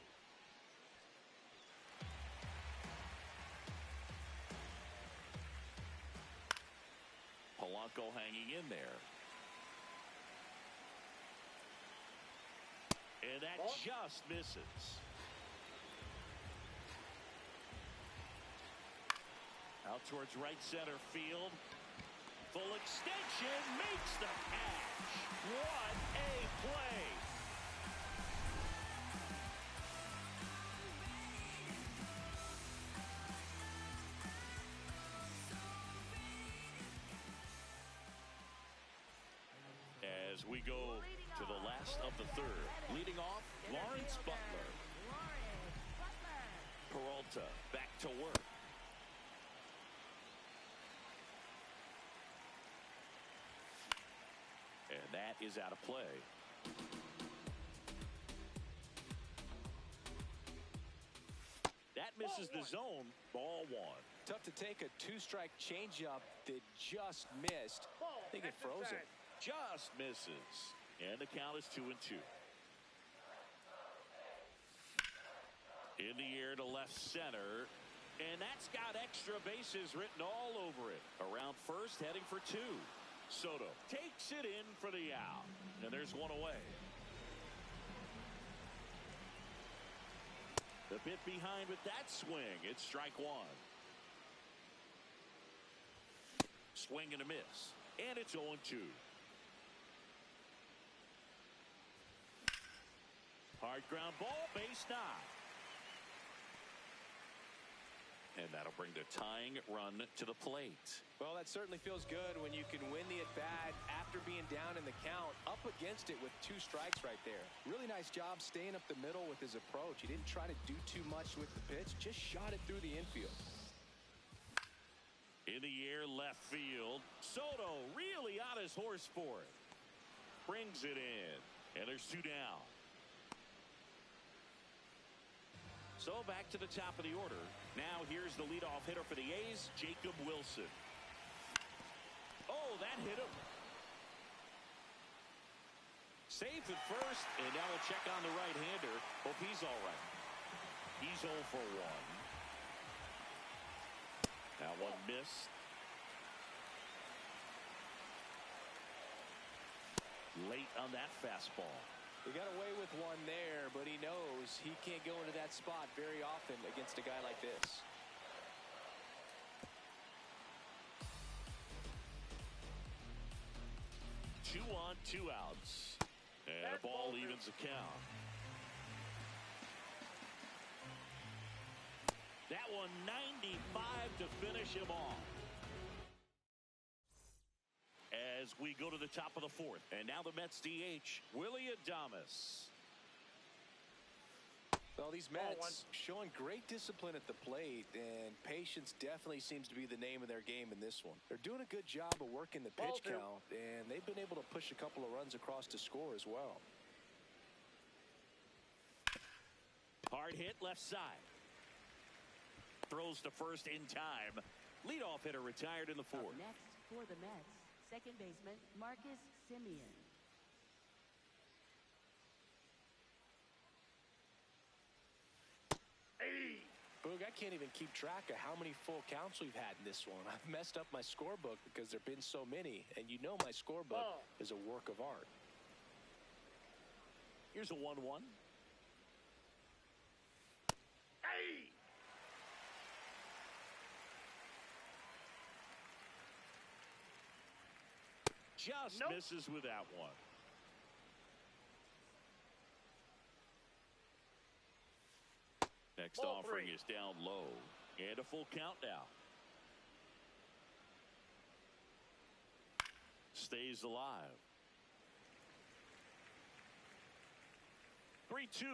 Polanco hanging in there. And that Ball. just misses. Out towards right center field. Full extension makes the catch. What a play. As we go to the last of the third. Leading off, Lawrence Butler. Peralta back to work. And that is out of play. That misses the zone. Ball one. tough to take a two-strike changeup that just missed. Ball. I think it That's froze him. inside. Just misses. And the count is 2-2. In the air to left center. And that's got extra bases written all over it. Around first, heading for two. Soto takes it in for the out. And there's one away. The bit behind with that swing. It's strike one. Swing and a miss. And it's 0-2. Hard ground ball, base knock. And that'll bring the tying run to the plate. Well, that certainly feels good when you can win the at-bat after being down in the count, up against it with 2 strikes right there. Really nice job staying up the middle with his approach. He didn't try to do too much with the pitch, just shot it through the infield. In the air, left field. Soto really on his horse for it. Brings it in, and there's 2 down. So back to the top of the order. Now here's the leadoff hitter for the A's, Jacob Wilson. Oh, that hit him. Safe at first, and now we'll check on the right-hander. Hope he's all right. He's 0 for 1. That one missed. Late on that fastball. He got away with one there, but he knows he can't go into that spot very often against a guy like this. Two on, 2 outs. And a ball evens the count. That one 95 to finish him off. As we go to the top of the 4th. And now the Mets DH, Willie Adames. Well, these Mets showing great discipline at the plate, and patience definitely seems to be the name of their game in this one. They're doing a good job of working the pitch count, and they've been able to push a couple of runs across to score as well. Hard hit left side. Throws to first in time. Leadoff hitter retired in the 4th. Up next for the Mets, second baseman Marcus Semien. Boog, I can't even keep track of how many full counts we've had in this one. I've messed up my scorebook because there have been so many, and you know my scorebook is a work of art. Here's a 1-1. Hey! Just misses with that one. Next offering is down low. And a full count now. Stays alive. 3-2.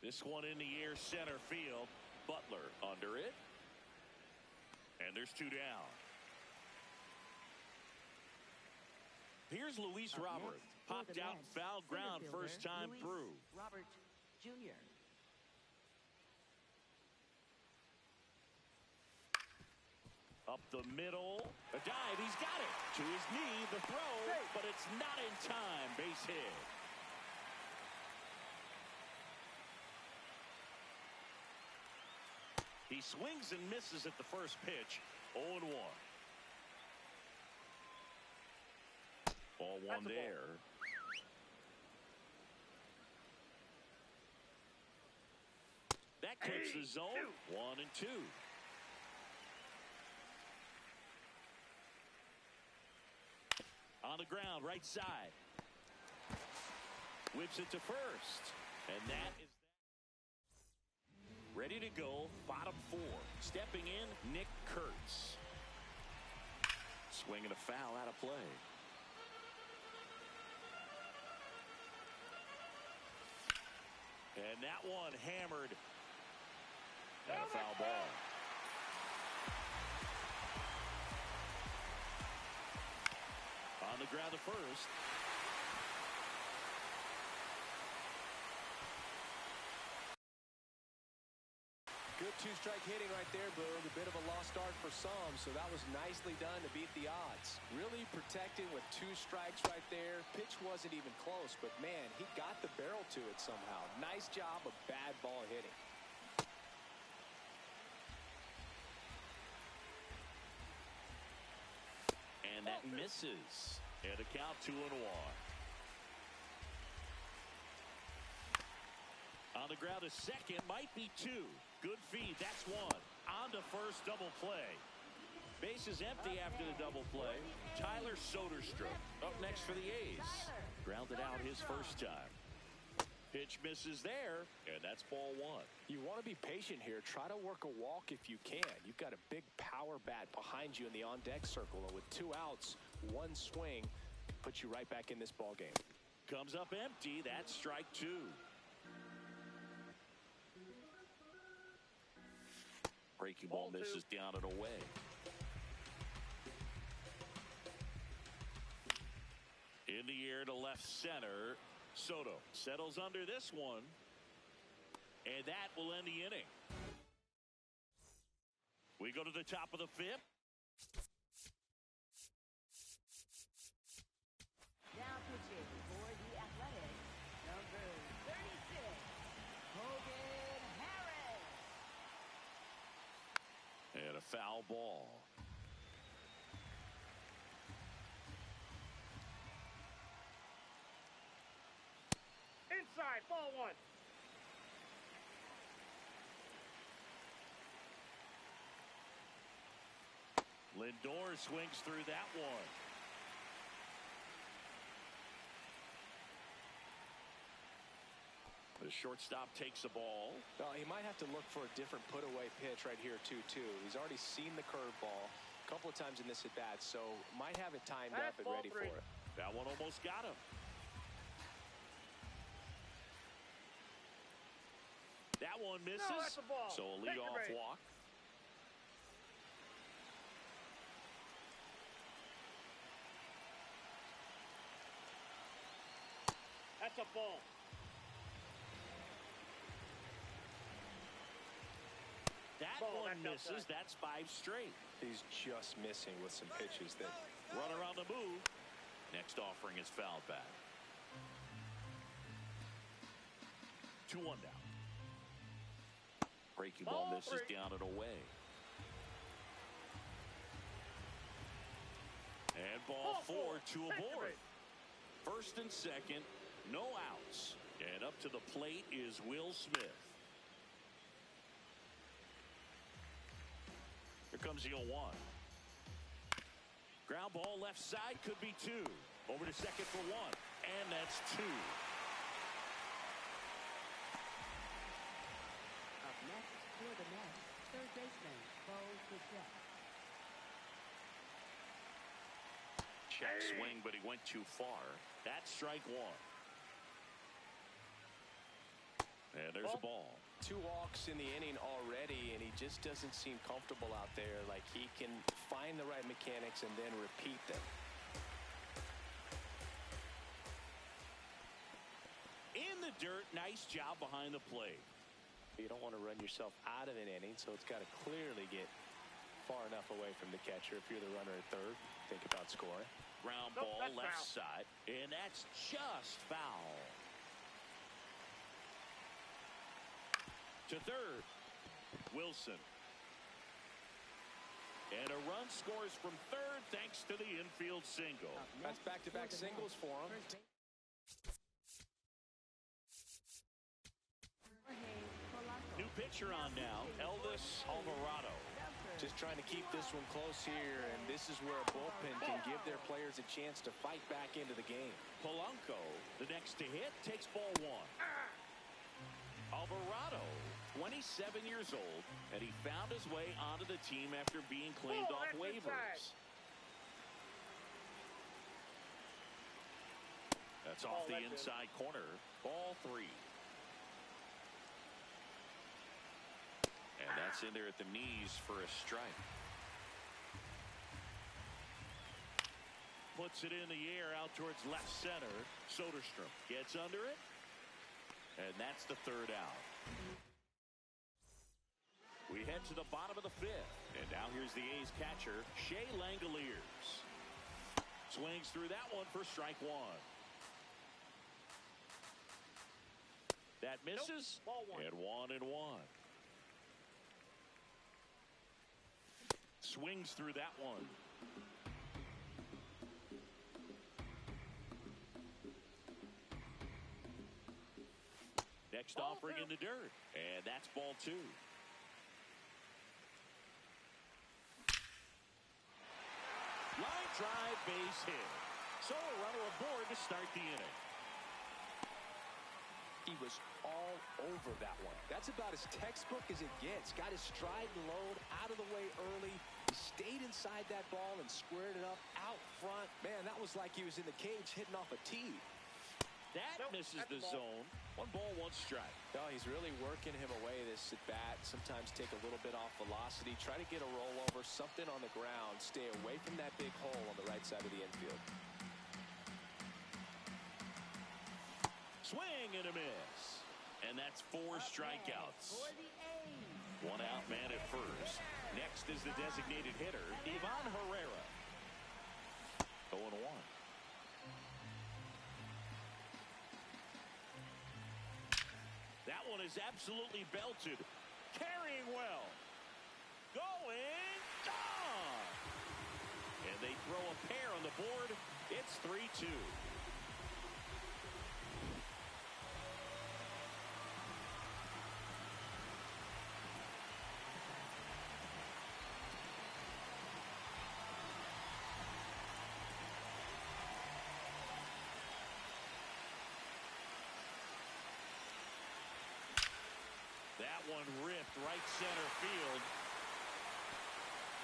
This one in the air, center field. Butler under it. And there's 2 down. Here's Luis Robert. Popped out and foul ground first time through. Robert Jr. Up the middle. A dive. He's got it. To his knee. The throw. But it's not in time. Base hit. He swings and misses at the first pitch. 0-1. Ball 1 there. That clips the zone. 1-2. On the ground, right side. Whips it to first. And that is that. Ready to go, bottom 4. Stepping in, Nick Kurtz. Swinging a foul out of play. And that one hammered. And a foul ball. On the ground to first. Good 2-strike hitting right there, Boog. A bit of a lost start for some, so that was nicely done to beat the odds. Really protecting with 2 strikes right there. Pitch wasn't even close, but man, he got the barrel to it somehow. Nice job of bad ball hitting. And that misses. And a count 2-1. On the ground to second, might be 2. Good feed, that's 1. On to first, double play. Base is empty after the double play. Tyler Soderstrom up next for the A's. Grounded out his first time. Pitch misses there, and that's ball one. You want to be patient here. Try to work a walk if you can. You've got a big power bat behind you in the on-deck circle, and with 2 outs, 1 swing puts you right back in this ball game. Comes up empty. That's strike 2. Breaking ball misses down and away. In the air to left center. Soto settles under this one. And that will end the inning. We go to the top of the 5th. Now pitching for the Athletics, number 36, Hogan Harris. And a foul ball. Inside, ball 1. Lindor swings through that one. The shortstop takes the ball. Well, he might have to look for a different put-away pitch right here, 2-2. He's already seen the curveball a couple of times in this at-bat, so might have it timed up and ready for it. That one almost got him. That one misses. No, that's a ball. So a Take your leadoff break. walk. That's a ball. That Ball, one that's misses. outside. That's 5 straight. He's just missing with some pitches that. Runner on the move. Next offering is fouled back. 2-1 down. Breaking ball Ball misses 3. down and away. And ball 4 to a board. First and second, no outs. And up to the plate is Will Smith. Here comes the 0-1. Ground ball left side, could be 2. Over to second for 1. And that's 2. Up next for the Mets, third baseman, Bo Bichette. Check swing, but he went too far. That's strike 1. And there's a ball. 2 walks in the inning already, and he just doesn't seem comfortable out there. Like he can find the right mechanics and then repeat them. In the dirt, nice job behind the plate. You don't want to run yourself out of an inning, so it's got to clearly get far enough away from the catcher. If you're the runner at third, think about scoring. Ground Nope, ball that's left foul. side, and that's just foul. To third, Wilson. And a run scores from third thanks to the infield single. Up That's next back-to-back for the singles Mets, for him. first base- Jorge Polanco. New pitcher on now, Elvis Alvarado. Just trying to keep this one close here, and this is where a bullpen can give their players a chance to fight back into the game. Polanco, the next to hit, takes ball 1. Alvarado, 27 years old, and he found his way onto the team after being claimed Oh, off that's waivers. inside. That's off Oh, the that's in. inside corner. Ball 3. And that's in there at the knees for a strike. Puts it in the air out towards left center. Soderstrom gets under it. And that's the third out. We head to the bottom of the 5th. And now here's the A's catcher, Shea Langoliers. Swings through that one for strike 1. That misses. Ball 1. And 1-1. Swings through that one. Next Ball offering 2. in the dirt. And that's ball 2. Line drive, base hit. So a runner aboard to start the inning. He was all over that one. That's about as textbook as it gets. Got his stride and load out of the way early. He stayed inside that ball and squared it up out front. Man, that was like he was in the cage hitting off a tee. That misses the zone. 1 ball, 1 strike. No, he's really working him away this at bat. Sometimes take a little bit off velocity. Try to get a rollover, something on the ground. Stay away from that big hole on the right side of the infield. Swing and a miss. And that's 4 strikeouts. For the A's. 1 out, man at first. Next is the designated hitter, Ivan Herrera. 0-1. That one is absolutely belted. Carrying well. Going. Gone. And they throw a pair on the board. It's 3-2. That one ripped right center field.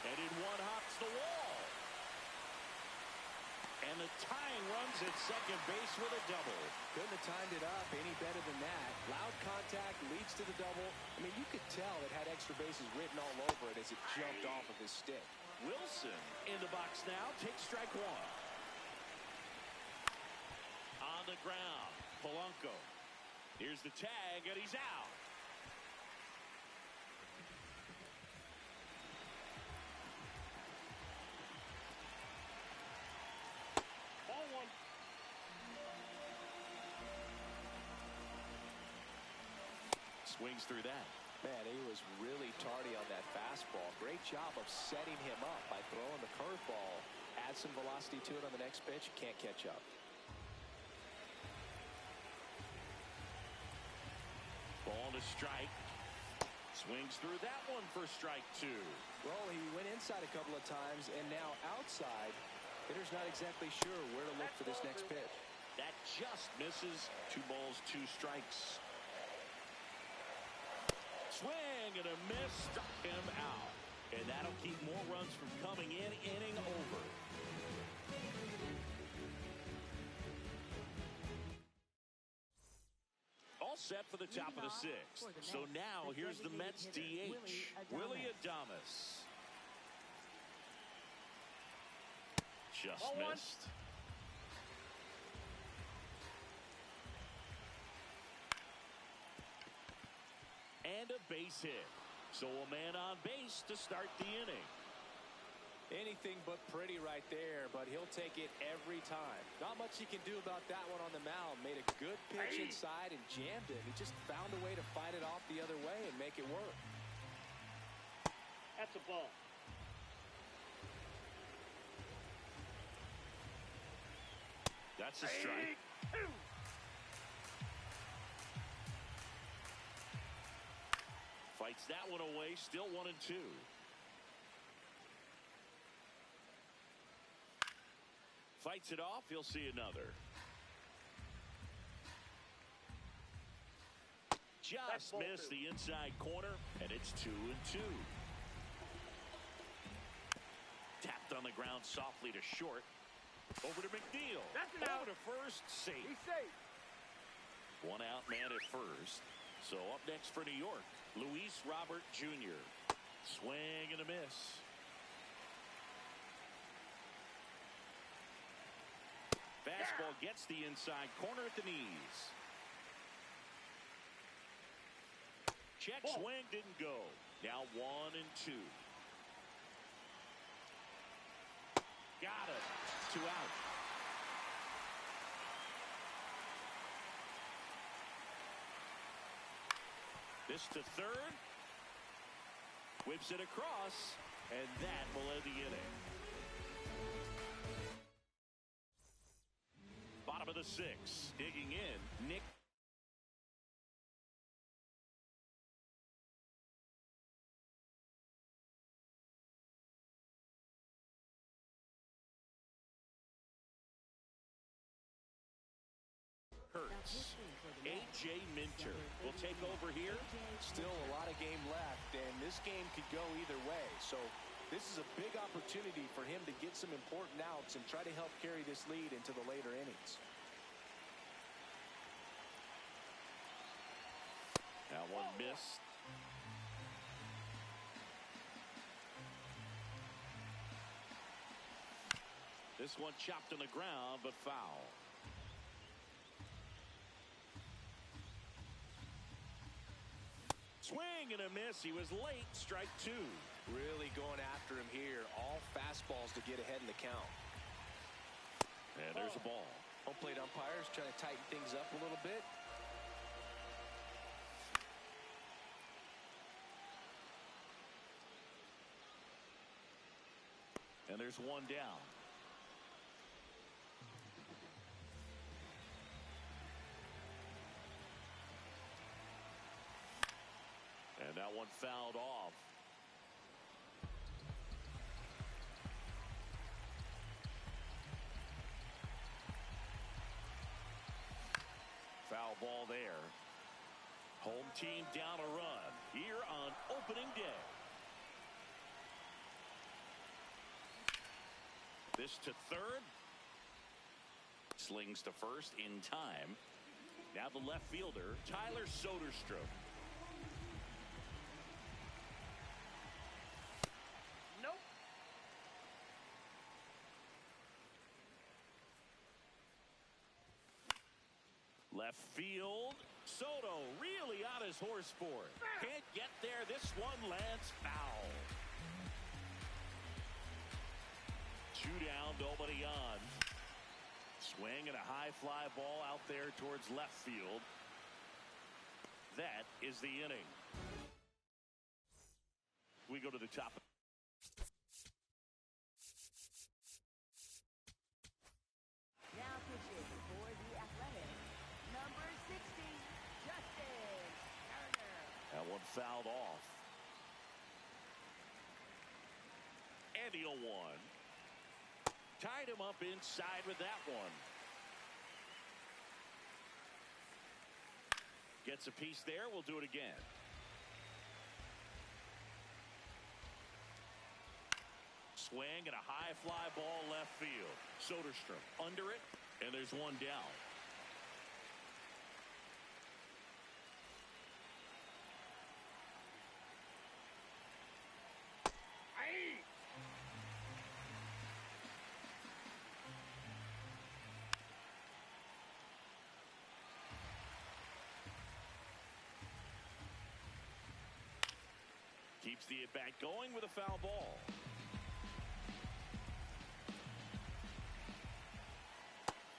And in one hops the wall. And the tying runs at second base with a double. Couldn't have timed it up any better than that. Loud contact leads to the double. I mean, you could tell it had extra bases written all over it as it jumped off of his stick. Wilson in the box now. Takes strike 1. On the ground. Polanco. Here's the tag, and he's out. Ball 1. Swings through that. Man, he was really tardy on that fastball. Great job of setting him up by throwing the curveball. Add some velocity to it on the next pitch. Can't catch up. Ball to strike. Swings through that one for strike 2. Well, he went inside a couple of times, and now outside. Hitter's not exactly sure where to look for this next pitch. That just misses. 2 balls, 2 strikes. Swing and a miss. Struck him out. And that'll keep more runs from coming in. Inning over. All set for the top of the 6th. So now here's the Mets DH, Willie Adames. Just Ball 1. missed. And a base hit. So a man on base to start the inning. Anything but pretty right there, but he'll take it every time. Not much he can do about that one on the mound. Made a good pitch inside and jammed it. He just found a way to fight it off the other way and make it work. That's a ball. That's a strike. Fights that one away. Still 1-2. Fights it off. He'll see another. Just missed the inside corner, and it's 2-2. Tapped on the ground softly to short. Over to McNeil. That's an out. Over to first. Safe. He's safe. 1 out, man at first. So up next for New York, Luis Robert Jr. Swing and a miss. Fastball gets the inside corner at the knees. Check swing didn't go. Now 1-2. Got it. 2 out. This to third. Whips it across, and that will end the inning. Bottom of the 6th. Digging in, Nick. Hurt. Mets. A.J. Minter will take over here. Still a lot of game left, and this game could go either way. So this is a big opportunity for him to get some important outs and try to help carry this lead into the later innings. That one missed. This one chopped on the ground, but foul. Swing and a miss. He was late. Strike two. Really going after him here. All fastballs to get ahead in the count. And there's a ball. Home plate umpires trying to tighten things up a little bit. And there's one down. And that one fouled off. Foul ball there. Home team down a run here on opening day. This to third. Slings to first in time. Now the left fielder, Tyler Soderstrom. Nope. Left field. Soto really on his horse for it. Can't get there. This one lands foul. Two down, nobody on. Swing and a high fly ball out there towards left field. That is the inning. We go to the top. Now pitching for the Athletics, number 60, Justin Turner. That one fouled off. And the 0-1. Tied him up inside with that one. Gets a piece there. We'll do it again. Swing and a high fly ball left field. Soderstrom under it, and there's one down. Keeps the at-bat going with a foul ball.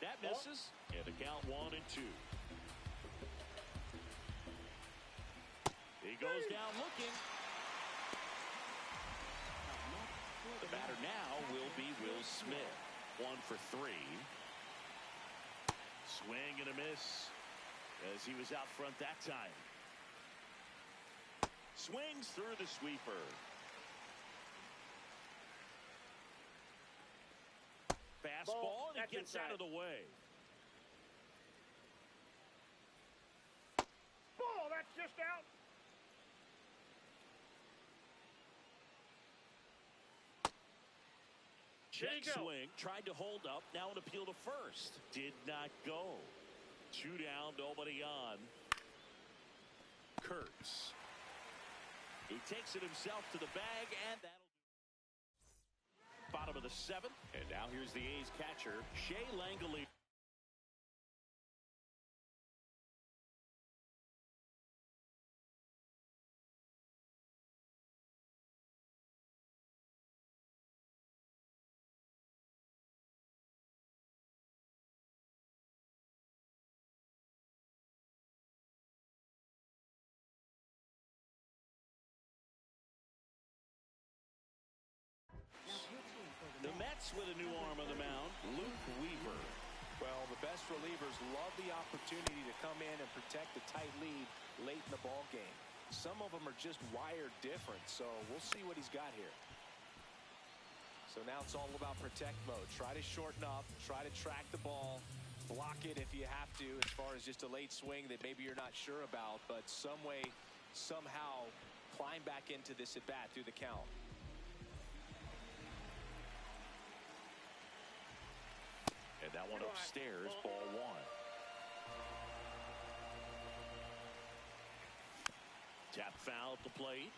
That misses, and the count 1-2. He goes down looking. The batter now will be Will Smith. 1 for 3. Swing and a miss as he was out front that time. Swings through the sweeper. Fastball, and he gets out of the way. Ball, that's just out. Check swing, tried to hold up, now an appeal to first. Did not go. 2 down, nobody on. Kurtz. He takes it himself to the bag, and that'll do. Bottom of the 7th, and now here's the A's catcher, Shea Langeliers. Now pitching for The Mets with a new arm on the mound, Luke Weaver. Well, the best relievers love the opportunity to come in and protect a tight lead late in the ball game. Some of them are just wired different, so we'll see what he's got here. So now it's all about protect mode. Try to shorten up, try to track the ball, Block it if you have to, as far as just a late swing that maybe you're not sure about, but some way, somehow climb back into this at bat through the count. And that one upstairs, ball one. Tap foul at the plate.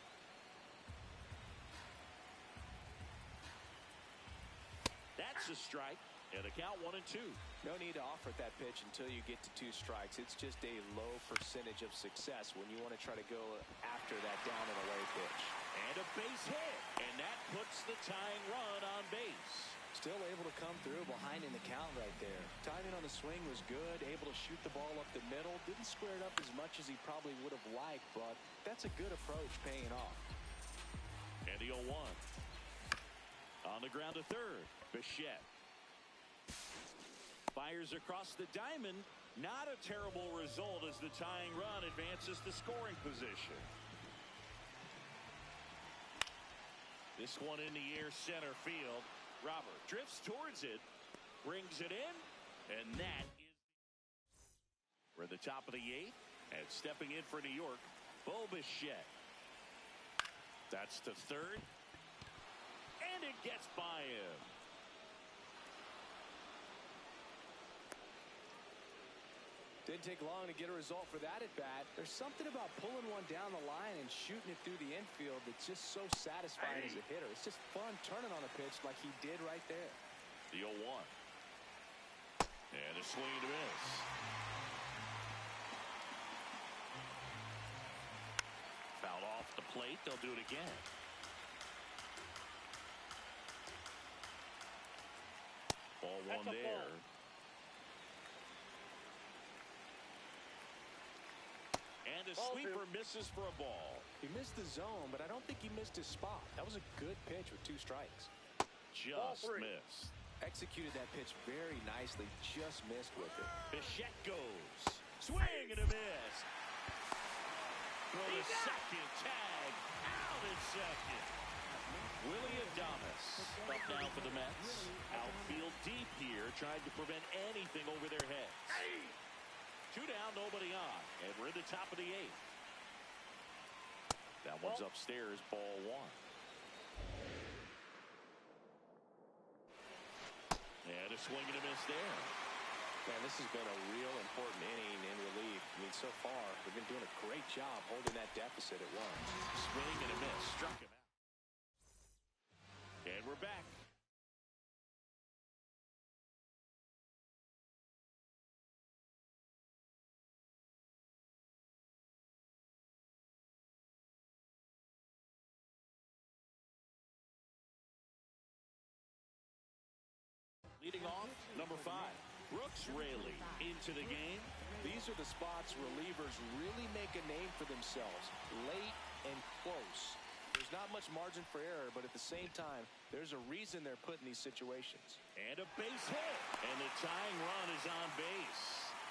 That's a strike. And the count 1-2. No need to offer at that pitch until you get to 2 strikes. It's just a low percentage of success when you want to try to go after that down and away pitch. And a base hit. And that puts the tying run on base. Still able to come through behind in the count right there. Timing on the swing was good. Able to shoot the ball up the middle. Didn't square it up as much as he probably would have liked, but that's a good approach paying off. And the 0-1. On the ground to third. Bichette. Fires across the diamond. Not a terrible result as the tying run advances to scoring position. This one in the air center field. Robert drifts towards it. Brings it in. And that is... We're at the top of the 8th. And stepping in for New York, Bo Bichette. That's to third. And it gets by him. Didn't take long to get a result for that at bat. There's something about pulling one down the line and shooting it through the infield that's just so satisfying as a hitter. It's just fun turning on a pitch like he did right there. The 0-1. And a swing and a miss. Foul off the plate. They'll do it again. Ball one there. And a sweeper misses for a ball. He missed the zone, but I don't think he missed his spot. That was a good pitch with 2 strikes. Just missed. Executed that pitch very nicely. Just missed with it. Bichette goes. Swing and a miss. For the second tag. Out at second. Willie Adames up now for the Mets. Outfield deep here, trying to prevent anything over their heads. 2 down, nobody on. And we're in the top of the 8th. That one's upstairs, ball 1. And a swing and a miss there. Man, this has been a real important inning in relief. I mean, so far, we've been doing a great job holding that deficit at 1. Swing and a miss. Struck him out. And we're back. Leading off, number 5, Brooks Raley into the game. These are the spots relievers really make a name for themselves. Late and close. There's not much margin for error, but at the same time, there's a reason they're put in these situations. And a base hit. And the tying run is on base.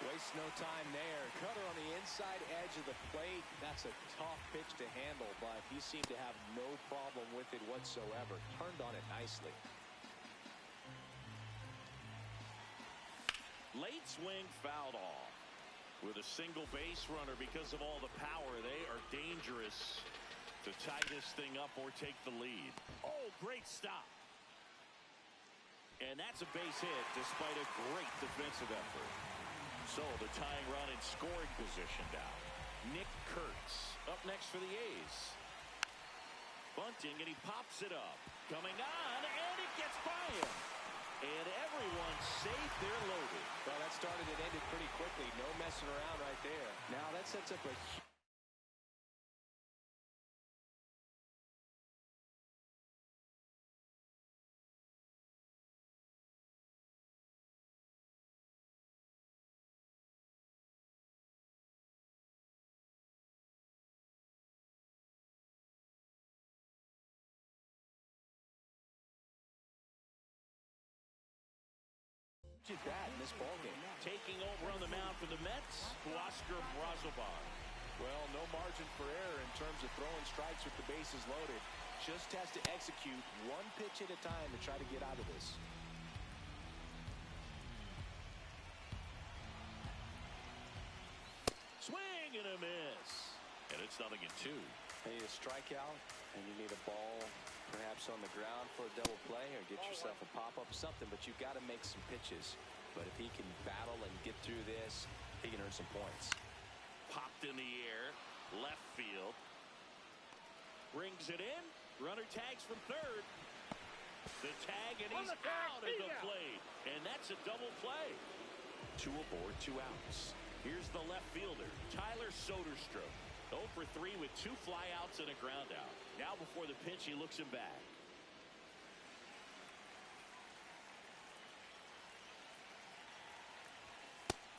Wastes no time there. Cutter on the inside edge of the plate. That's a tough pitch to handle, but he seemed to have no problem with it whatsoever. Turned on it nicely. Late swing fouled off. With a single base runner, because of all the power, they are dangerous to tie this thing up or take the lead. Oh, great stop. And that's a base hit despite a great defensive effort. So the tying run in scoring position now. Nick Kurtz up next for the A's. Bunting, and he pops it up. Coming on, and it gets by him. And everyone's safe, they're loaded. Well, that started and ended pretty quickly. No messing around right there. Now that sets up a huge... bat in this ballgame. Taking over on the mound for the Mets, Oscar Brazoban. Well, no margin for error in terms of throwing strikes with the bases loaded. Just has to execute one pitch at a time to try to get out of this. swing and a miss. And it's 0-2. You need a strikeout, and you need a ball perhaps on the ground for a double play, or get yourself a pop-up, something, but you've got to make some pitches. But if he can battle and get through this, he can earn some points. Popped in the air, left field. Brings it in. Runner tags from third. The tag, and he's out at the plate. And that's a double play. 2 aboard, 2 outs. Here's the left fielder, Tyler Soderstrom. 0 for 3 with 2 flyouts and a ground out. Now before the pitch, he looks him back.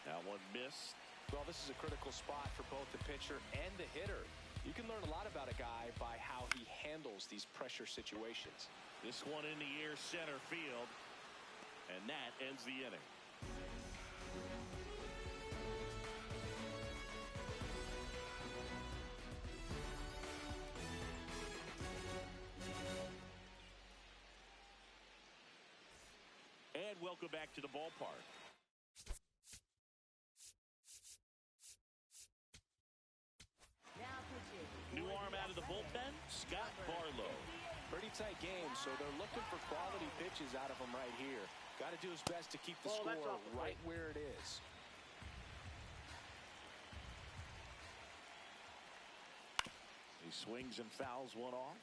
That one missed. Well, this is a critical spot for both the pitcher and the hitter. You can learn a lot about a guy by how he handles these pressure situations. This one in the air, center field. And that ends the inning. And welcome back to the ballpark. Now pitching. New arm out of the bullpen, Scott Barlow. Pretty tight game, so they're looking for quality pitches out of him right here. Got to do his best to keep the score right where it is. He swings and fouls one off.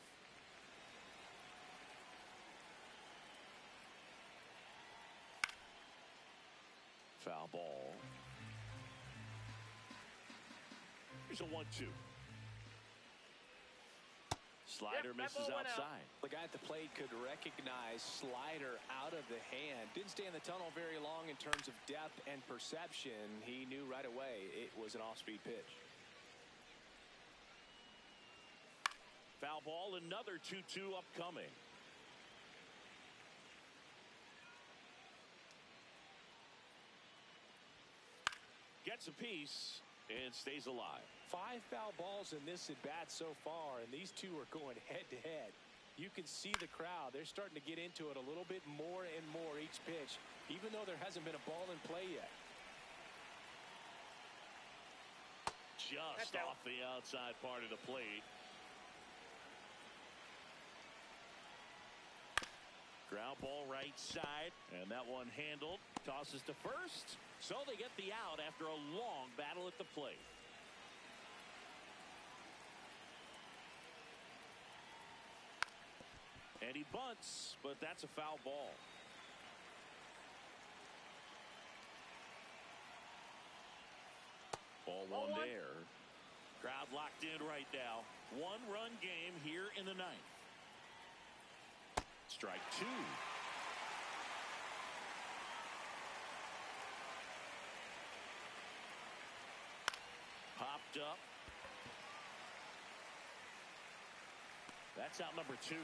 Foul ball. Here's a 1-2. Slider misses outside. The guy at the plate could recognize slider out of the hand. Didn't stay in the tunnel very long in terms of depth and perception. He knew right away it was an off-speed pitch. Foul ball, another 2-2 upcoming. Gets a piece and stays alive. 5 foul balls in this at-bat so far, and these two are going head-to-head. You can see the crowd. They're starting to get into it a little bit more and more each pitch, even though there hasn't been a ball in play yet. Just off the outside part of the plate. Ground ball right side, and that one handled. Tosses to first, so they get the out after a long battle at the plate. And he bunts, but that's a foul ball. Ball one there. Crowd locked in right now. 1-run game here in the 9th. Strike 2. Popped up. That's out number 2.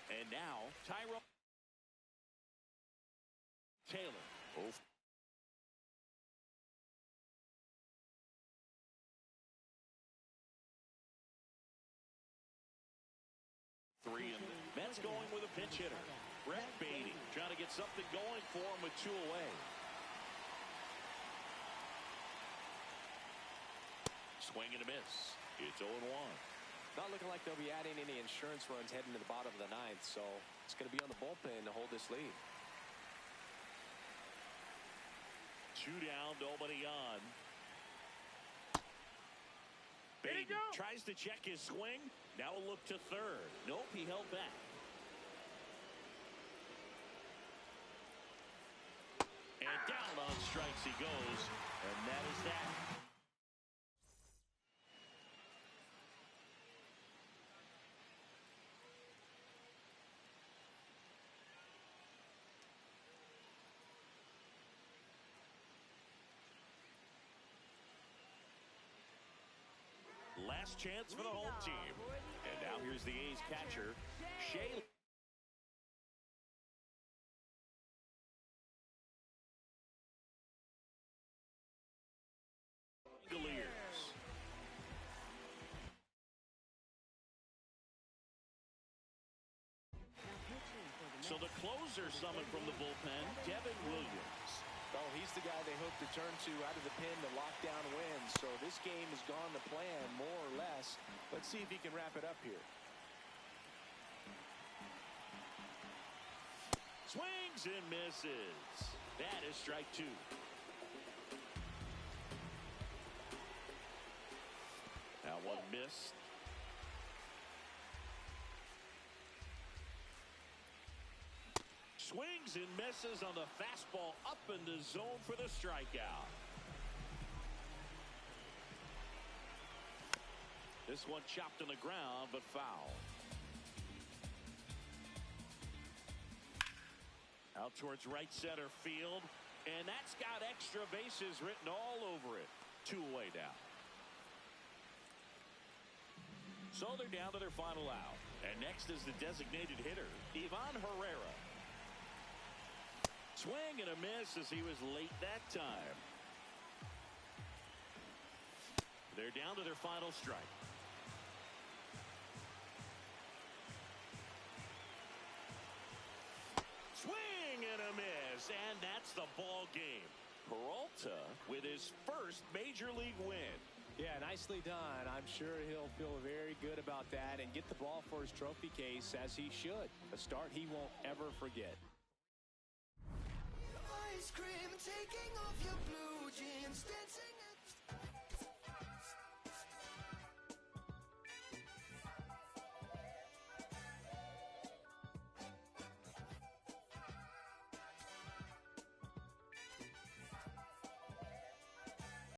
And now, Tyrone Taylor. Both. Three, and Mets going with a pinch hitter. Brett Beatty trying to get something going for him with 2 away. Swing and a miss. It's 0-1. Not looking like they'll be adding any insurance runs heading to the bottom of the 9th, so it's going to be on the bullpen to hold this lead. 2 down, nobody on. Baden tries to check his swing. Now a look to third. Nope, he held back. And down on strikes he goes, and that is that. Last chance for the home team. And now here's the A's catcher, Shea. So the closer summoned from the bullpen, Devin Williams. Oh, he's the guy they hope to turn to out of the pen to lock down wins. So this game has gone to plan more or less. Let's see if he can wrap it up here. Swings and misses. That is strike two. That one missed. Swings and misses on the fastball up in the zone for the strikeout. This one chopped on the ground, but foul. Out towards right center field, and that's got extra bases written all over it. 2 away now. So they're down to their final out. And next is the designated hitter, Ivan Herrera. Swing and a miss as he was late that time. They're down to their final strike. Swing and a miss, and that's the ball game. Peralta with his first major league win. Yeah, nicely done. I'm sure he'll feel very good about that and get the ball for his trophy case, as he should. A start he won't ever forget. Ice cream, taking off your blue jeans, dancing.